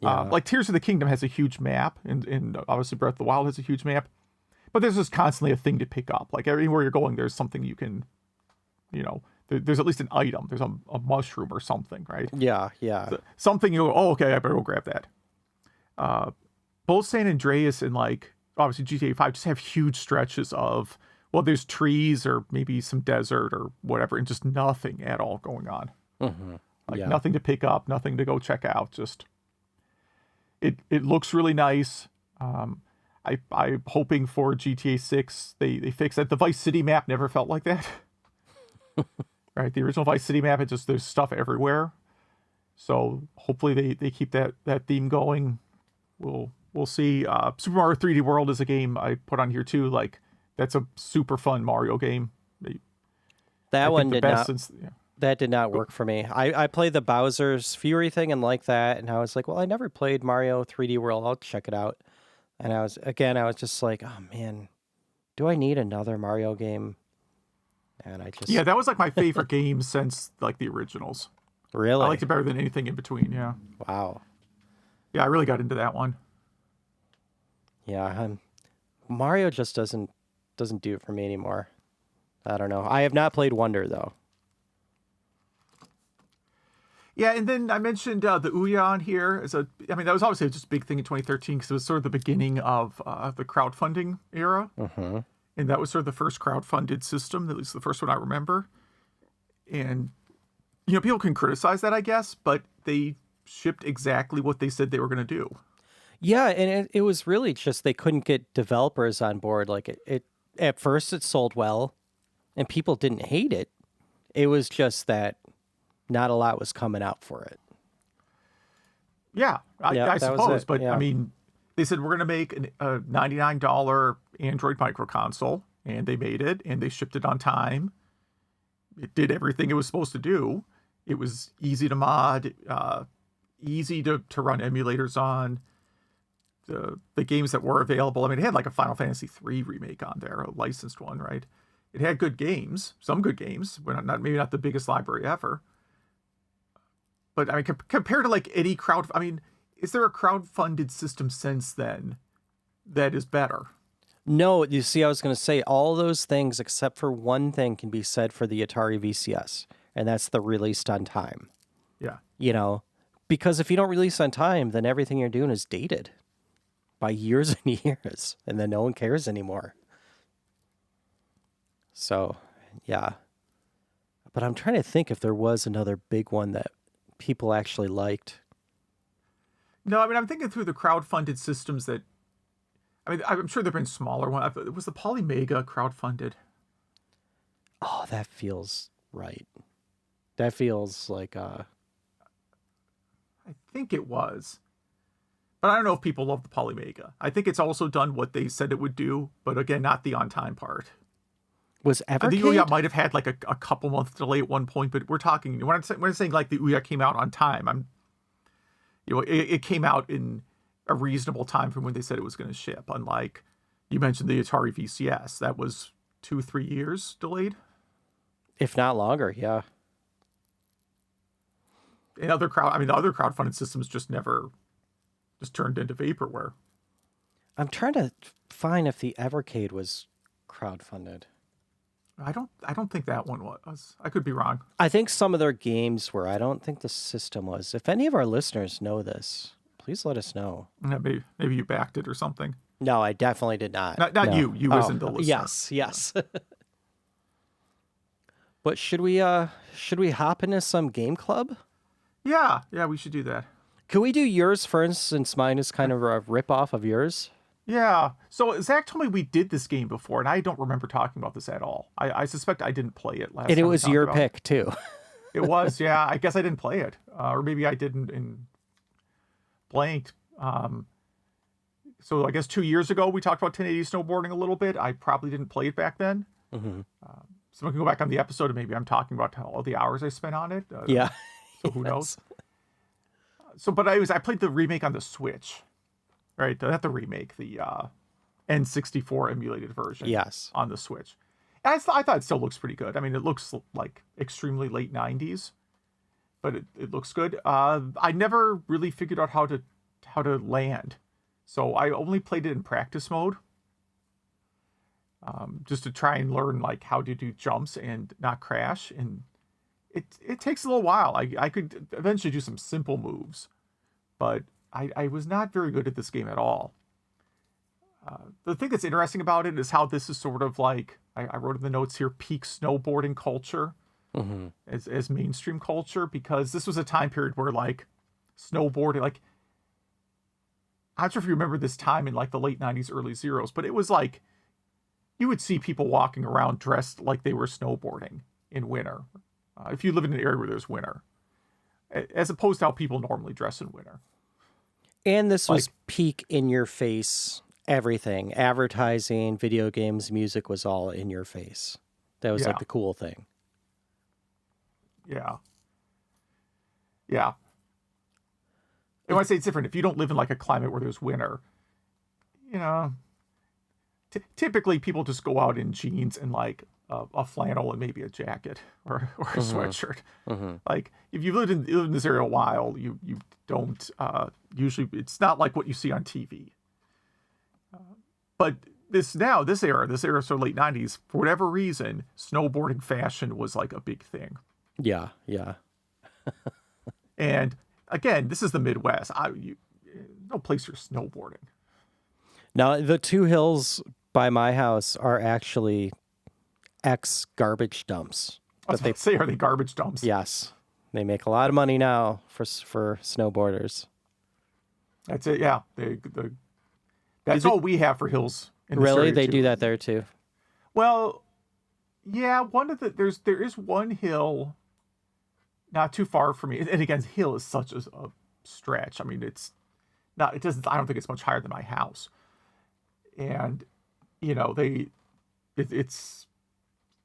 Yeah. Like Tears of the Kingdom has a huge map, and obviously Breath of the Wild has a huge map. But there's just constantly a thing to pick up. Like everywhere you're going, there's something you can, there's at least an item. There's a mushroom or something, right? Yeah. So, something you go, oh, okay, I better go grab that. Both San Andreas and like obviously GTA 5 just have huge stretches of, well, there's trees or maybe some desert or whatever, and just nothing at all going on. Like nothing to pick up, nothing to go check out. Just it looks really nice. I'm hoping for GTA 6 they fix that. The Vice City map never felt like that. Right, the original Vice City map, there's stuff everywhere. So hopefully they keep that theme going. We'll see. Super Mario 3D World is a game I put on here too. Like that's a super fun Mario game. That one did not. Yeah. That did not work for me. I played the Bowser's Fury thing and like that, and I was like, well, I never played Mario 3D World. I'll check it out. And I was just like, oh man, do I need another Mario game? And yeah, that was like my favorite game since like the originals. Really? I liked it better than anything in between. Yeah. Wow. Yeah, I really got into that one. Yeah, Mario just doesn't do it for me anymore. I don't know. I have not played Wonder though. Yeah, and then I mentioned the Ouya on here that was obviously just a big thing in 2013 because it was sort of the beginning of the crowdfunding era. And that was sort of the first crowdfunded system, at least the first one I remember. And, people can criticize that, I guess, but they shipped exactly what they said they were going to do. Yeah, and it was really just they couldn't get developers on board. Like it at first it sold well, and people didn't hate it. It was just that not a lot was coming out for it. Yeah, I suppose. But, yeah. I mean, they said, we're going to make a $99 Android microconsole, and they made it, and they shipped it on time. It did everything it was supposed to do. It was easy to mod, easy to run emulators on. The games that were available, I mean, it had like a Final Fantasy III remake on there, a licensed one, right? It had good games, some good games, but maybe not the biggest library ever. But I mean, compared to like any is there a crowdfunded system since then that is better? No, you see, I was going to say all those things except for one thing can be said for the Atari VCS, and that's the released on time. Yeah. Because if you don't release on time, then everything you're doing is dated by years and years, and then no one cares anymore. So, yeah. But I'm trying to think if there was another big one that people actually liked. No, I mean, I'm thinking through the crowdfunded systems that, I mean, I'm sure there have been smaller ones. Was the Polymega crowdfunded? Oh, that feels right. That feels like I think it was. But I don't know if people love the Polymega. I think it's also done what they said it would do, but again, not the on-time part. Was Evercade? The Ouya might have had like a couple months delay at one point, but we're talking, when I'm saying like the Ouya came out on time, it came out in a reasonable time from when they said it was going to ship. Unlike you mentioned the Atari VCS, that was 2-3 years delayed, if not longer. Yeah. And the other crowdfunded systems just turned into vaporware. I'm trying to find if the Evercade was crowdfunded. I don't think that one was. I could be wrong. I think some of their games were. I don't think the system was. If any of our listeners know this, please let us know. Yeah, maybe you backed it or something. No, I definitely did not. Not No. you. You as in the listener. Yes. But should we hop into some game club? Yeah, we should do that. Could we do yours first, since mine is kind of a rip off of yours? Yeah. So Zach told me we did this game before, and I don't remember talking about this at all. I suspect I didn't play it last time. And it we was talked your about pick too. It was, yeah. I guess I didn't play it, or maybe I didn't and blanked. So I guess 2 years ago we talked about 1080 snowboarding a little bit. I probably didn't play it back then. Mm-hmm. So we can go back on the episode and maybe I'm talking about all the hours I spent on it. Yeah. So who knows? So, but I played the remake on the Switch, right? Not the remake, the N64 emulated version. Yes. On the Switch. And I thought it still looks pretty good. I mean, it looks like extremely late 90s, but it looks good. I never really figured out how to land. So I only played it in practice mode. Just to try and learn like how to do jumps and not crash. And it takes a little while. I could eventually do some simple moves, but I was not very good at this game at all. The thing that's interesting about it is how this is sort of like, I wrote in the notes here, peak snowboarding culture as mainstream culture, because this was a time period where like snowboarding, like, I'm not sure if you remember this time in like the late 90s, early zeros, but it was like, you would see people walking around dressed like they were snowboarding in winter. If you live in an area where there's winter, as opposed to how people normally dress in winter. And this was peak in your face. Everything, advertising, video games, music was all in your face. That was like the cool thing. Yeah. And when I say it's different, if you don't live in like a climate where there's winter, you know, typically people just go out in jeans and like a flannel and maybe a jacket or a sweatshirt. Like if you've lived in this area a while, you don't usually, it's not like what you see on TV. But this era, so late 90s, for whatever reason, snowboarding fashion was like a big thing. Yeah. And again, this is the Midwest. No place for snowboarding. Now, the two hills by my house are actually ex-garbage dumps. Are they garbage dumps? Yes. They make a lot of money now for snowboarders. That's it, yeah. That's all we have for hills. Really? They do that there too? Well, yeah, there is one hill not too far from me. And again, hill is such a stretch. I mean, I don't think it's much higher than my house. And, you know, it's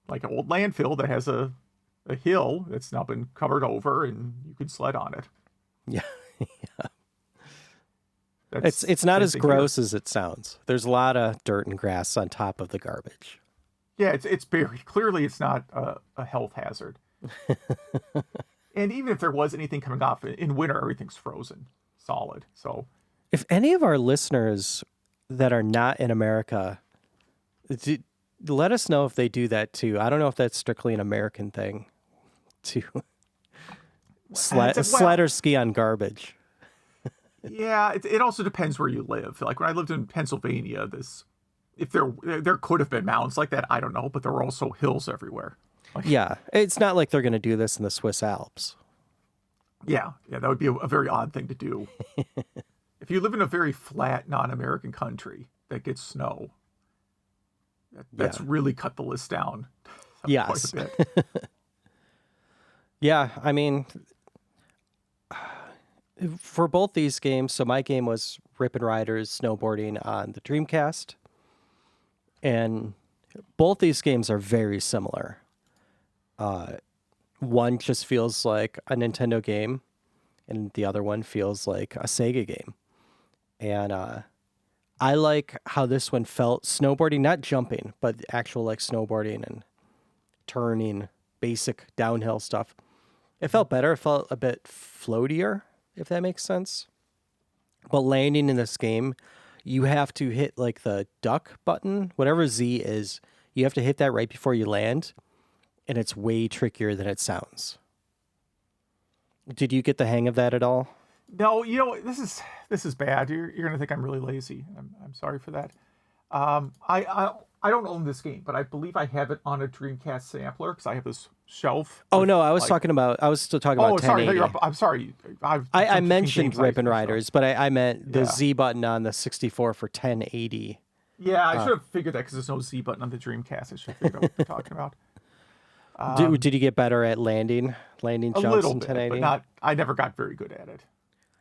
like an old landfill that has a hill that's now been covered over and you can sled on it. Yeah. It's not as gross as it sounds. There's a lot of dirt and grass on top of the garbage. Yeah, it's very clearly it's not a health hazard. And even if there was anything coming off in winter, everything's frozen solid. So if any of our listeners that are not in America, let us know if they do that too. I don't know if that's strictly an American thing to sled or ski on garbage. Yeah, it also depends where you live. Like when I lived in Pennsylvania, if there could have been mountains like that, I don't know, but there were also hills everywhere. Yeah, it's not like they're going to do this in the Swiss Alps. Yeah, that would be a very odd thing to do. If you live in a very flat, non-American country that gets snow, that's really cut the list down. Yes. Quite a bit. Yeah, I mean, for both these games, so my game was Rippin' Riders Snowboarding on the Dreamcast, and both these games are very similar. One just feels like a Nintendo game, and the other one feels like a Sega game. And I like how this one felt snowboarding, not jumping, but actual like snowboarding and turning, basic downhill stuff. It felt better. It felt a bit floatier, if that makes sense. But landing in this game, you have to hit like the duck button, whatever Z is. You have to hit that right before you land, and it's way trickier than it sounds. Did you get the hang of that at all? No, this is bad. You're gonna think I'm really lazy. I'm sorry for that. I don't own this game, but I believe I have it on a Dreamcast sampler because I have this shelf. Oh no, I was still talking about 1080. Sorry, I'm sorry. I mentioned Rippin Riders, but I meant the Yeah. Z button on the 64 for 1080. Yeah, I should have figured that because there's no Z button on the Dreamcast. I should have figured out what you're talking about. Did you get better at landing A jumps little in bit, 1080? but not. I never got very good at it.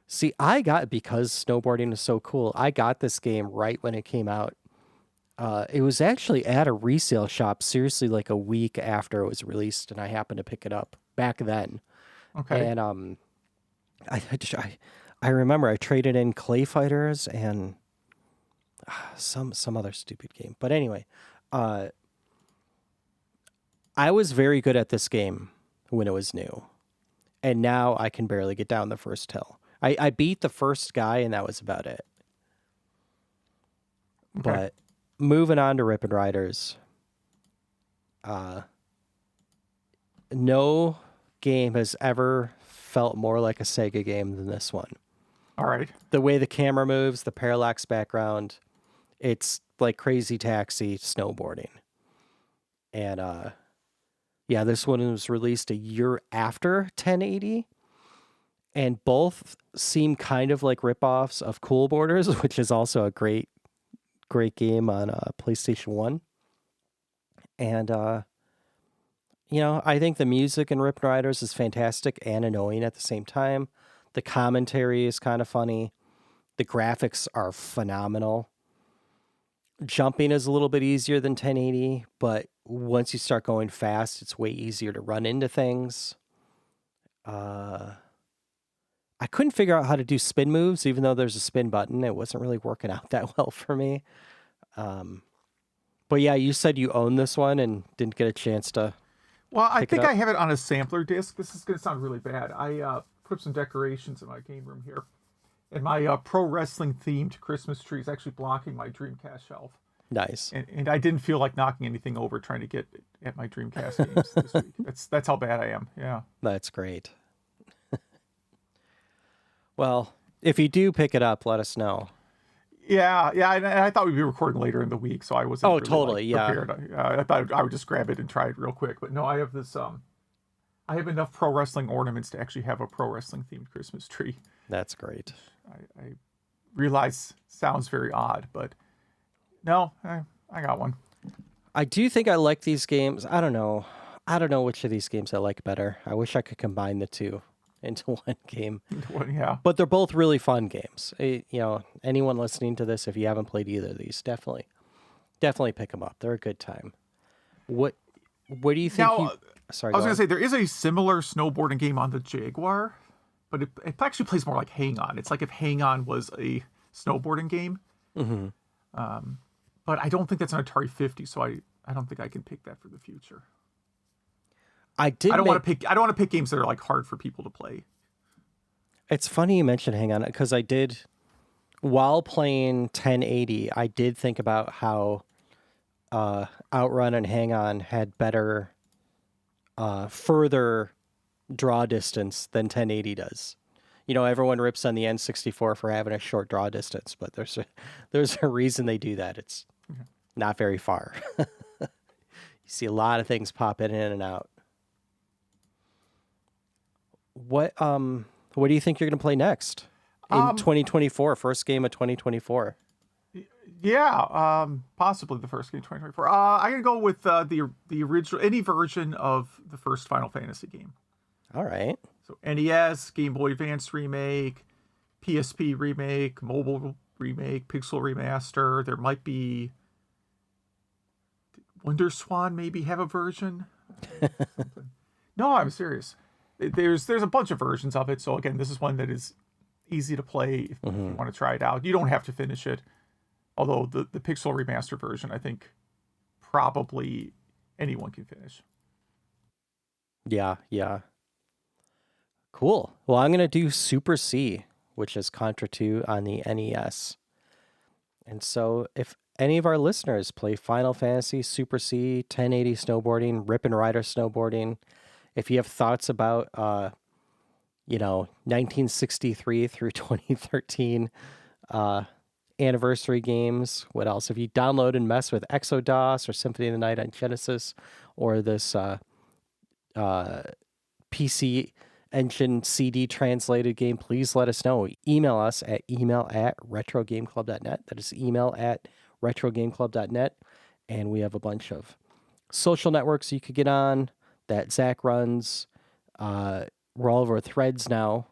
See, because snowboarding is so cool, I got this game right when it came out. It was actually at a resale shop, seriously, like a week after it was released, and I happened to pick it up back then. Okay. And I remember I traded in Clay Fighters and some other stupid game. But anyway, I was very good at this game when it was new, and now I can barely get down the first hill. I beat the first guy, and that was about it. Okay. But moving on to Rippin Riders, no game has ever felt more like a Sega game than this one. All right. The way the camera moves, the parallax background, it's like Crazy Taxi snowboarding. And yeah, this one was released a year after 1080, and both seem kind of like ripoffs of Cool Borders, which is also a great game on PlayStation 1. And I think the music in Rippin Riders is fantastic and annoying at the same time. The commentary is kind of funny. The graphics are phenomenal. Jumping is a little bit easier than 1080, but once you start going fast, it's way easier to run into things. I couldn't figure out how to do spin moves, even though there's a spin button. It wasn't really working out that well for me. But yeah, you said you own this one and didn't get a chance to. Well, I pick it think up. I have it on a sampler disc. This is going to sound really bad. I put up some decorations in my game room here. And my pro wrestling themed Christmas tree is actually blocking my Dreamcast shelf. Nice. And I didn't feel like knocking anything over trying to get at my Dreamcast games this week. That's how bad I am. Yeah. That's great. Well, if you do pick it up, let us know. Yeah. And I thought we'd be recording later in the week, so I wasn't really, totally, yeah. prepared. I thought I would just grab it and try it real quick. But no, I have this. I have enough pro wrestling ornaments to actually have a pro wrestling themed Christmas tree. That's great. I realize sounds very odd, but no, I got one. I do think I like these games. I don't know which of these games I like better. I wish I could combine the two into one game. Well, yeah. But they're both really fun games. Anyone listening to this, if you haven't played either of these, definitely pick them up. They're a good time. What do you think? Now, Sorry, I was going to say there is a similar snowboarding game on the Jaguar, but it actually plays more like Hang On. It's like if Hang On was a snowboarding game. Mm-hmm. But I don't think that's an Atari 50, so I don't think I can pick that for the future. I don't want to pick games that are like hard for people to play. It's funny you mentioned Hang On, because I did, while playing 1080, I did think about how Outrun and Hang On had better, further draw distance than 1080 does. Everyone rips on the N64 for having a short draw distance, but there's a reason they do that. It's not very far. You see a lot of things pop in and out. What do you think you're going to play next in 2024? First game of 2024. Yeah, possibly the first game 2024. I'm gonna go with the original, any version of the first Final Fantasy game. All right. So NES, Game Boy Advance remake, PSP remake, mobile remake, pixel remaster. There might be Wonder Swan maybe have a version. No, I'm serious. There's a bunch of versions of it. So again, this is one that is easy to play if you want to try it out. You don't have to finish it. Although the pixel remaster version, I think probably anyone can finish. Yeah. Cool. Well, I'm going to do Super C, which is Contra 2 on the NES. And so if any of our listeners play Final Fantasy, Super C, 1080 snowboarding, Rippin Rider snowboarding, if you have thoughts about, 1963 through 2013 anniversary games, what else? If you download and mess with eXoDOS or Symphony of the Night on Genesis or this PC Engine CD translated game, please let us know. Email us at email@retrogameclub.net. That is email@retrogameclub.net. And we have a bunch of social networks you could get on that Zach runs. We're all over Threads now,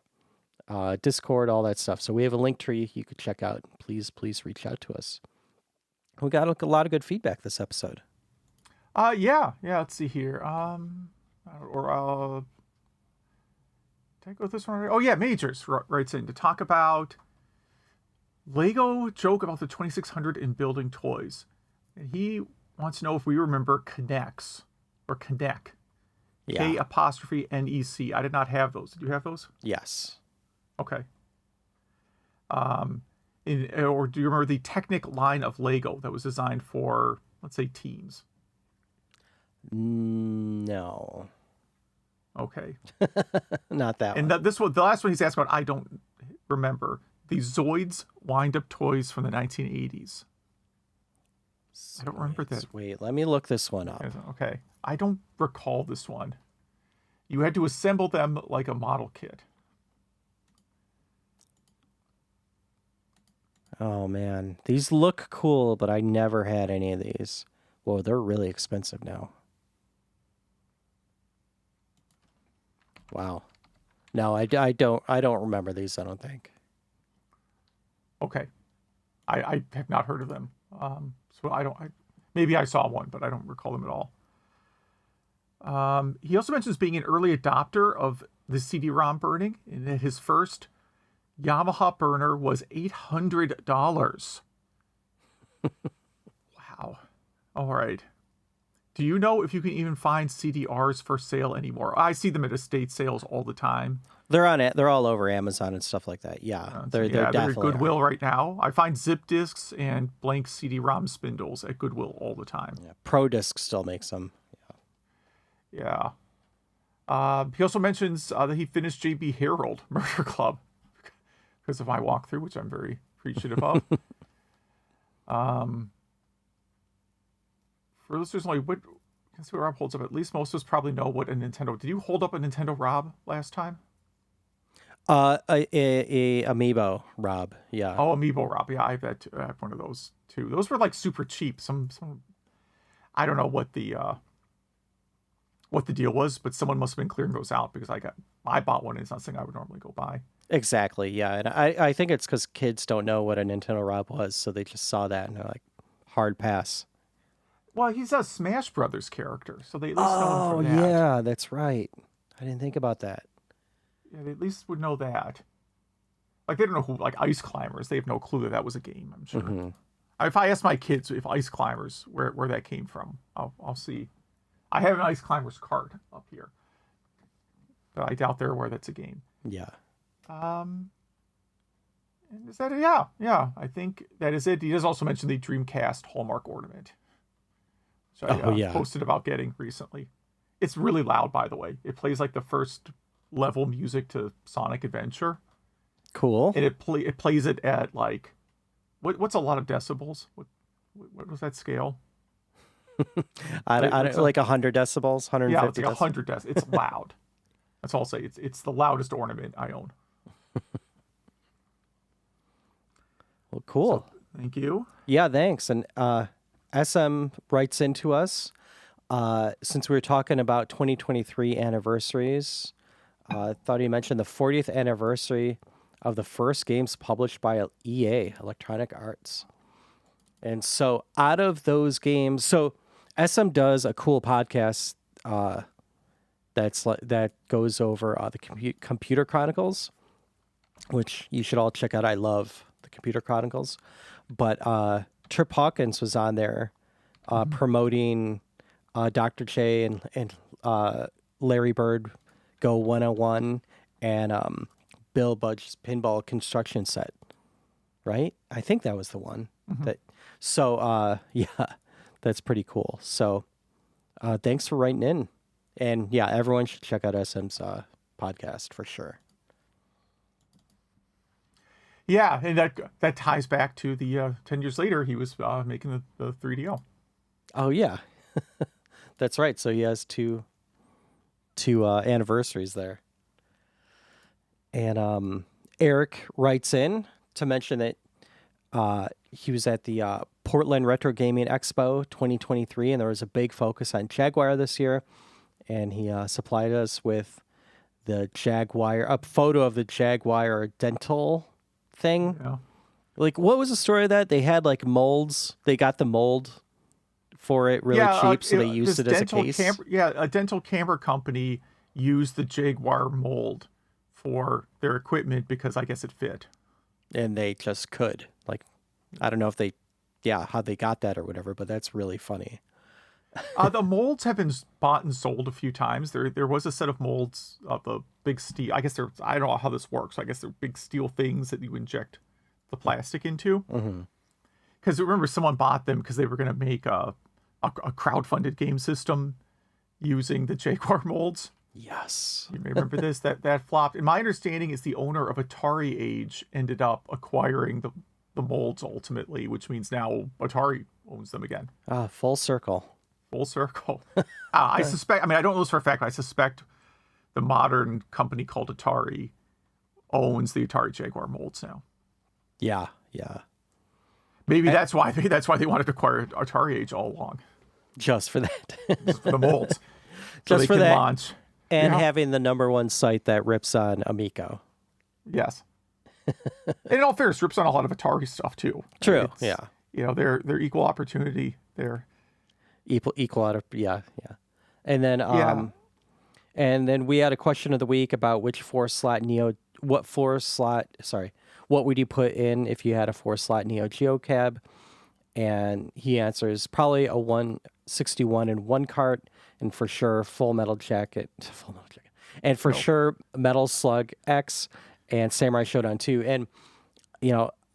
Discord, all that stuff. So we have a link tree you could check out. Please reach out to us. We got a lot of good feedback this episode. Yeah. Let's see here. Did I go with this one? Oh, yeah, Majors writes in to talk about Lego joke about the 2600 in building toys. And he wants to know if we remember K'NEX or K'NEC. Yeah. K''NEC. I did not have those. Did you have those? Yes. Okay. Or do you remember the Technic line of Lego that was designed for, let's say, teens? No. Okay. Not that and one. The last one he's asked about, I don't remember. The Zoids wind-up toys from the 1980s. I don't remember that. Wait, let me look this one up. Okay. I don't recall this one. You had to assemble them like a model kit. Oh, man. These look cool, but I never had any of these. Whoa, they're really expensive now. Wow. No, I don't remember these, I don't think. Okay. I have not heard of them. So maybe I saw one, but I don't recall them at all. He also mentions being an early adopter of the CD-ROM burning, and that his first Yamaha burner was $800. Wow. All right. Do you know if you can even find CDRs for sale anymore? I see them at estate sales all the time. They're on it. They're all over Amazon and stuff like that. Yeah, they're definitely at Goodwill right now. I find zip discs and blank CD-ROM spindles at Goodwill all the time. Yeah, Pro Disc still makes them. Yeah. He also mentions that he finished JB Harold Murder Club because of my walkthrough, which I'm very appreciative of. For listeners only, can see what Rob holds up. At least most of us probably know what a Nintendo. Did you hold up a Nintendo, Rob, last time? A Amiibo, Rob. Yeah. Oh, Amiibo, Rob. Yeah, I have one of those too. Those were like super cheap. Some. I don't know what the deal was, but someone must have been clearing those out because I bought one. And it's not something I would normally go buy. Exactly. Yeah, and I think it's because kids don't know what a Nintendo Rob was, so they just saw that and they're like, hard pass. Well, he's a Smash Brothers character, so they at least know him for that. Oh, yeah, that's right. I didn't think about that. Yeah, they at least would know that. Like, they don't know who, like, Ice Climbers. They have no clue that was a game, I'm sure. Mm-hmm. If I ask my kids if Ice Climbers, where that came from, I'll see. I have an Ice Climbers card up here. But I doubt they're aware that's a game. Yeah. Is that it? Yeah. I think that is it. He does also mention the Dreamcast Hallmark ornament. So I posted about getting recently. It's really loud, by the way. It plays like the first level music to Sonic Adventure. Cool. And it plays it at like, what's a lot of decibels? What was that scale? I don't like 100 decibels, 150. Yeah, it's like 100 decibels. It's loud. That's all I'll say. It's the loudest ornament I own. Well, cool. So, thank you. Yeah, thanks. And SM writes into us, since we were talking about 2023 anniversaries, thought he mentioned the 40th anniversary of the first games published by EA, Electronic Arts. And so out of those games, so SM does a cool podcast that goes over the Computer Chronicles, which you should all check out. I love the Computer Chronicles. But Trip Hawkins was on there promoting Dr. J and Larry Bird Go 101 and Bill Budge's Pinball Construction Set, right? I think that was the one. Mm-hmm. So, yeah, that's pretty cool. So, thanks for writing in. And yeah, everyone should check out SM's podcast for sure. Yeah, and that ties back to the 10 years later he was making the 3DO. Oh yeah, that's right. So he has two anniversaries there. And Eric writes in to mention that he was at the Portland Retro Gaming Expo 2023, and there was a big focus on Jaguar this year. And he supplied us with the Jaguar, a photo of the Jaguar dental thing. Yeah. Like, what was the story of that? They had like molds. They got the mold for it really cheap, so they used it as a case. A dental camera company used the Jaguar mold for their equipment because I guess it fit. And they just could. Like, I don't know if how they got that or whatever, but that's really funny. The molds have been bought and sold a few times. There was a set of molds of the big steel. I guess I don't know how this works. I guess they're big steel things that you inject the plastic into. Because remember, someone bought them because they were going to make a crowdfunded game system using the Jaguar molds. Yes. You may remember this. That flopped. And my understanding is the owner of Atari Age ended up acquiring the molds ultimately, which means now Atari owns them again. Full circle. Full circle. I suspect, I don't know this for a fact, but I suspect the modern company called Atari owns the Atari Jaguar molds now. Yeah. Maybe that's why they wanted to acquire Atari Age all along. Just for that. Just for the molds. Just so for that. Launch. And having the #1 site that rips on Amico. Yes. And in all fairness, rips on a lot of Atari stuff too. True. Yeah. They're equal opportunity there. Equal out of yeah. And then and then we had a question of the week about which 4-slot what would you put in if you had a 4-slot Neo Geo cab? And he answers probably a 161 in one cart, and for sure Full Metal Jacket, and for sure Metal Slug X and Samurai Showdown 2. And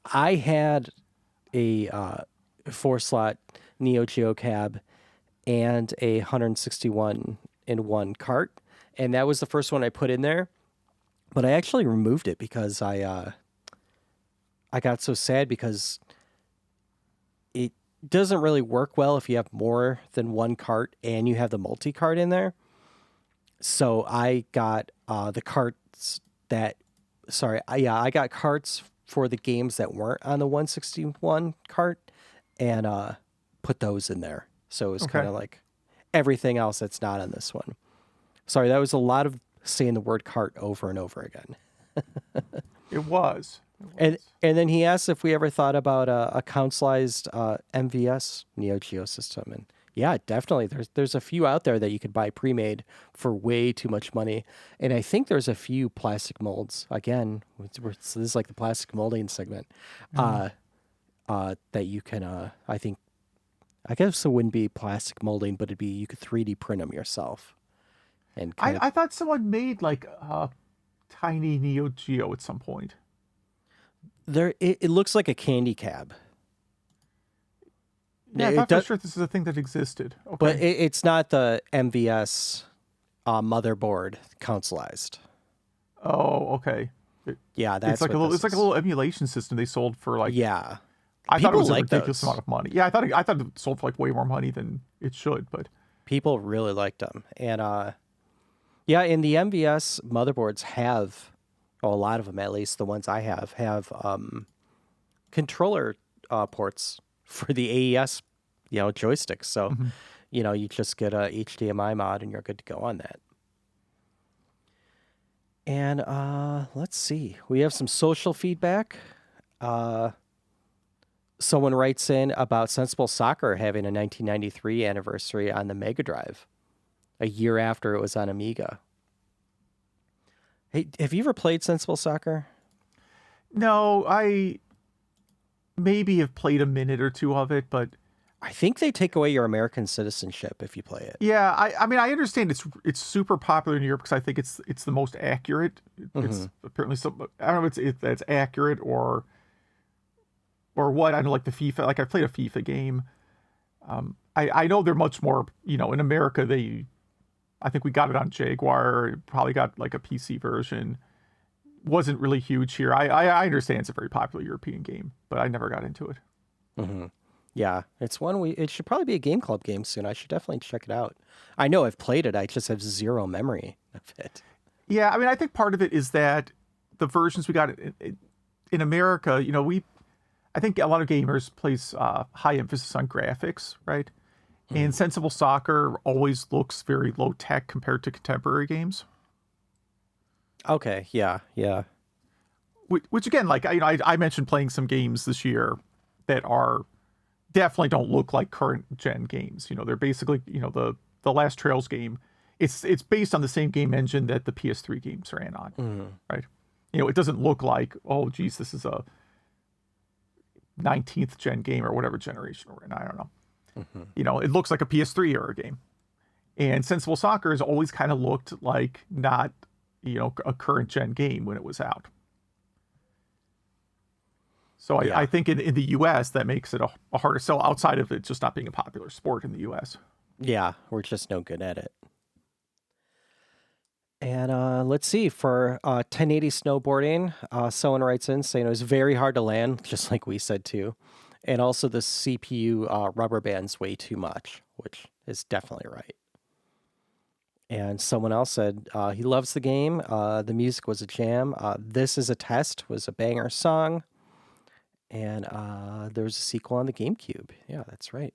I had a 4-slot Neo Geo cab and a 161 in one cart, and that was the first one I put in there. But I actually removed it because I got so sad because it doesn't really work well if you have more than one cart and you have the multi-cart in there. So I got the carts I got carts for the games that weren't on the 161 cart and put those in there. So it was kind of like everything else that's not on this one. Sorry, that was a lot of saying the word cart over and over again. It was. And then he asked if we ever thought about a consoleized MVS Neo Geo system. And yeah, definitely. There's a few out there that you could buy pre-made for way too much money. And I think there's a few plastic molds. Again, this is like the plastic molding segment. That you can, I guess it wouldn't be plastic molding, but you could 3D print them yourself. And I thought someone made like a tiny Neo Geo at some point. It looks like a candy cab. Yeah, I thought for sure this is a thing that existed. Okay. But it's not the MVS motherboard consoleized. Oh, okay. That's it's like a little emulation system they sold for like. Yeah. I thought it was a ridiculous amount of money. Yeah, I thought it sold for like way more money than it should, but people really liked them. And and the MVS motherboards have, a lot of them at least, the ones I have controller ports for the AES, joysticks. So, you just get a HDMI mod and you're good to go on that. And let's see. We have some social feedback. Someone writes in about Sensible Soccer having a 1993 anniversary on the Mega Drive, a year after it was on Amiga. Hey, have you ever played Sensible Soccer? No, I maybe have played a minute or two of it, but I think they take away your American citizenship if you play it. Yeah, I understand it's super popular in Europe because I think it's the most accurate. It's apparently I don't know if it's accurate or or what. I know, like the FIFA, like I played a FIFA game. I know they're much more, in America, I think we got it on Jaguar, probably got like a PC version. Wasn't really huge here. I understand it's a very popular European game, but I never got into it. Mm-hmm. Yeah, it's one it should probably be a Game Club game soon. I should definitely check it out. I know I've played it. I just have zero memory of it. Yeah, I mean, I think part of it is that the versions we got in America, I think a lot of gamers place high emphasis on graphics, right? And Sensible Soccer always looks very low tech compared to contemporary games. Okay, yeah. Which again, like I mentioned playing some games this year that are definitely don't look like current gen games. They're basically the last Trails game. It's based on the same game engine that the PS3 games ran on, right? It doesn't look like, oh geez, this is a 19th gen game or whatever generation we're in. I don't know. It looks like a PS3 era game. And Sensible Soccer has always kind of looked like not, a current gen game when it was out. So I think in the US that makes it a harder sell outside of it just not being a popular sport in the US. Yeah, we're just no good at it. And let's see, for 1080 snowboarding, someone writes in saying it was very hard to land, just like we said too. And also the CPU rubber band's way too much, which is definitely right. And someone else said he loves the game. The music was a jam. This Is a Test was a banger song. And there was a sequel on the GameCube. Yeah, that's right.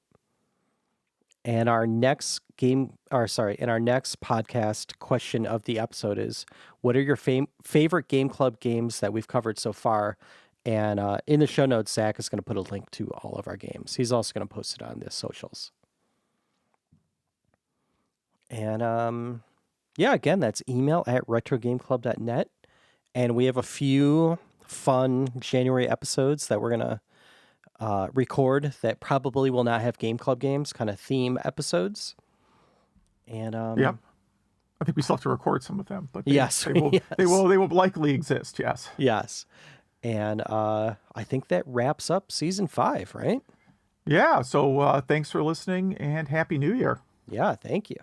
And our next podcast question of the episode is, what are your favorite Game Club games that we've covered so far? And in the show notes, Zach is going to put a link to all of our games. He's also going to post it on the socials. And again, that's email@retrogameclub.net. And we have a few fun January episodes that we're going to record that probably will not have Game Club games, kind of theme episodes. And yeah, I think we still have to record some of them, but yes, they will likely exist. Yes. And I think that wraps up season 5, right? Yeah. So thanks for listening and Happy New Year. Yeah. Thank you.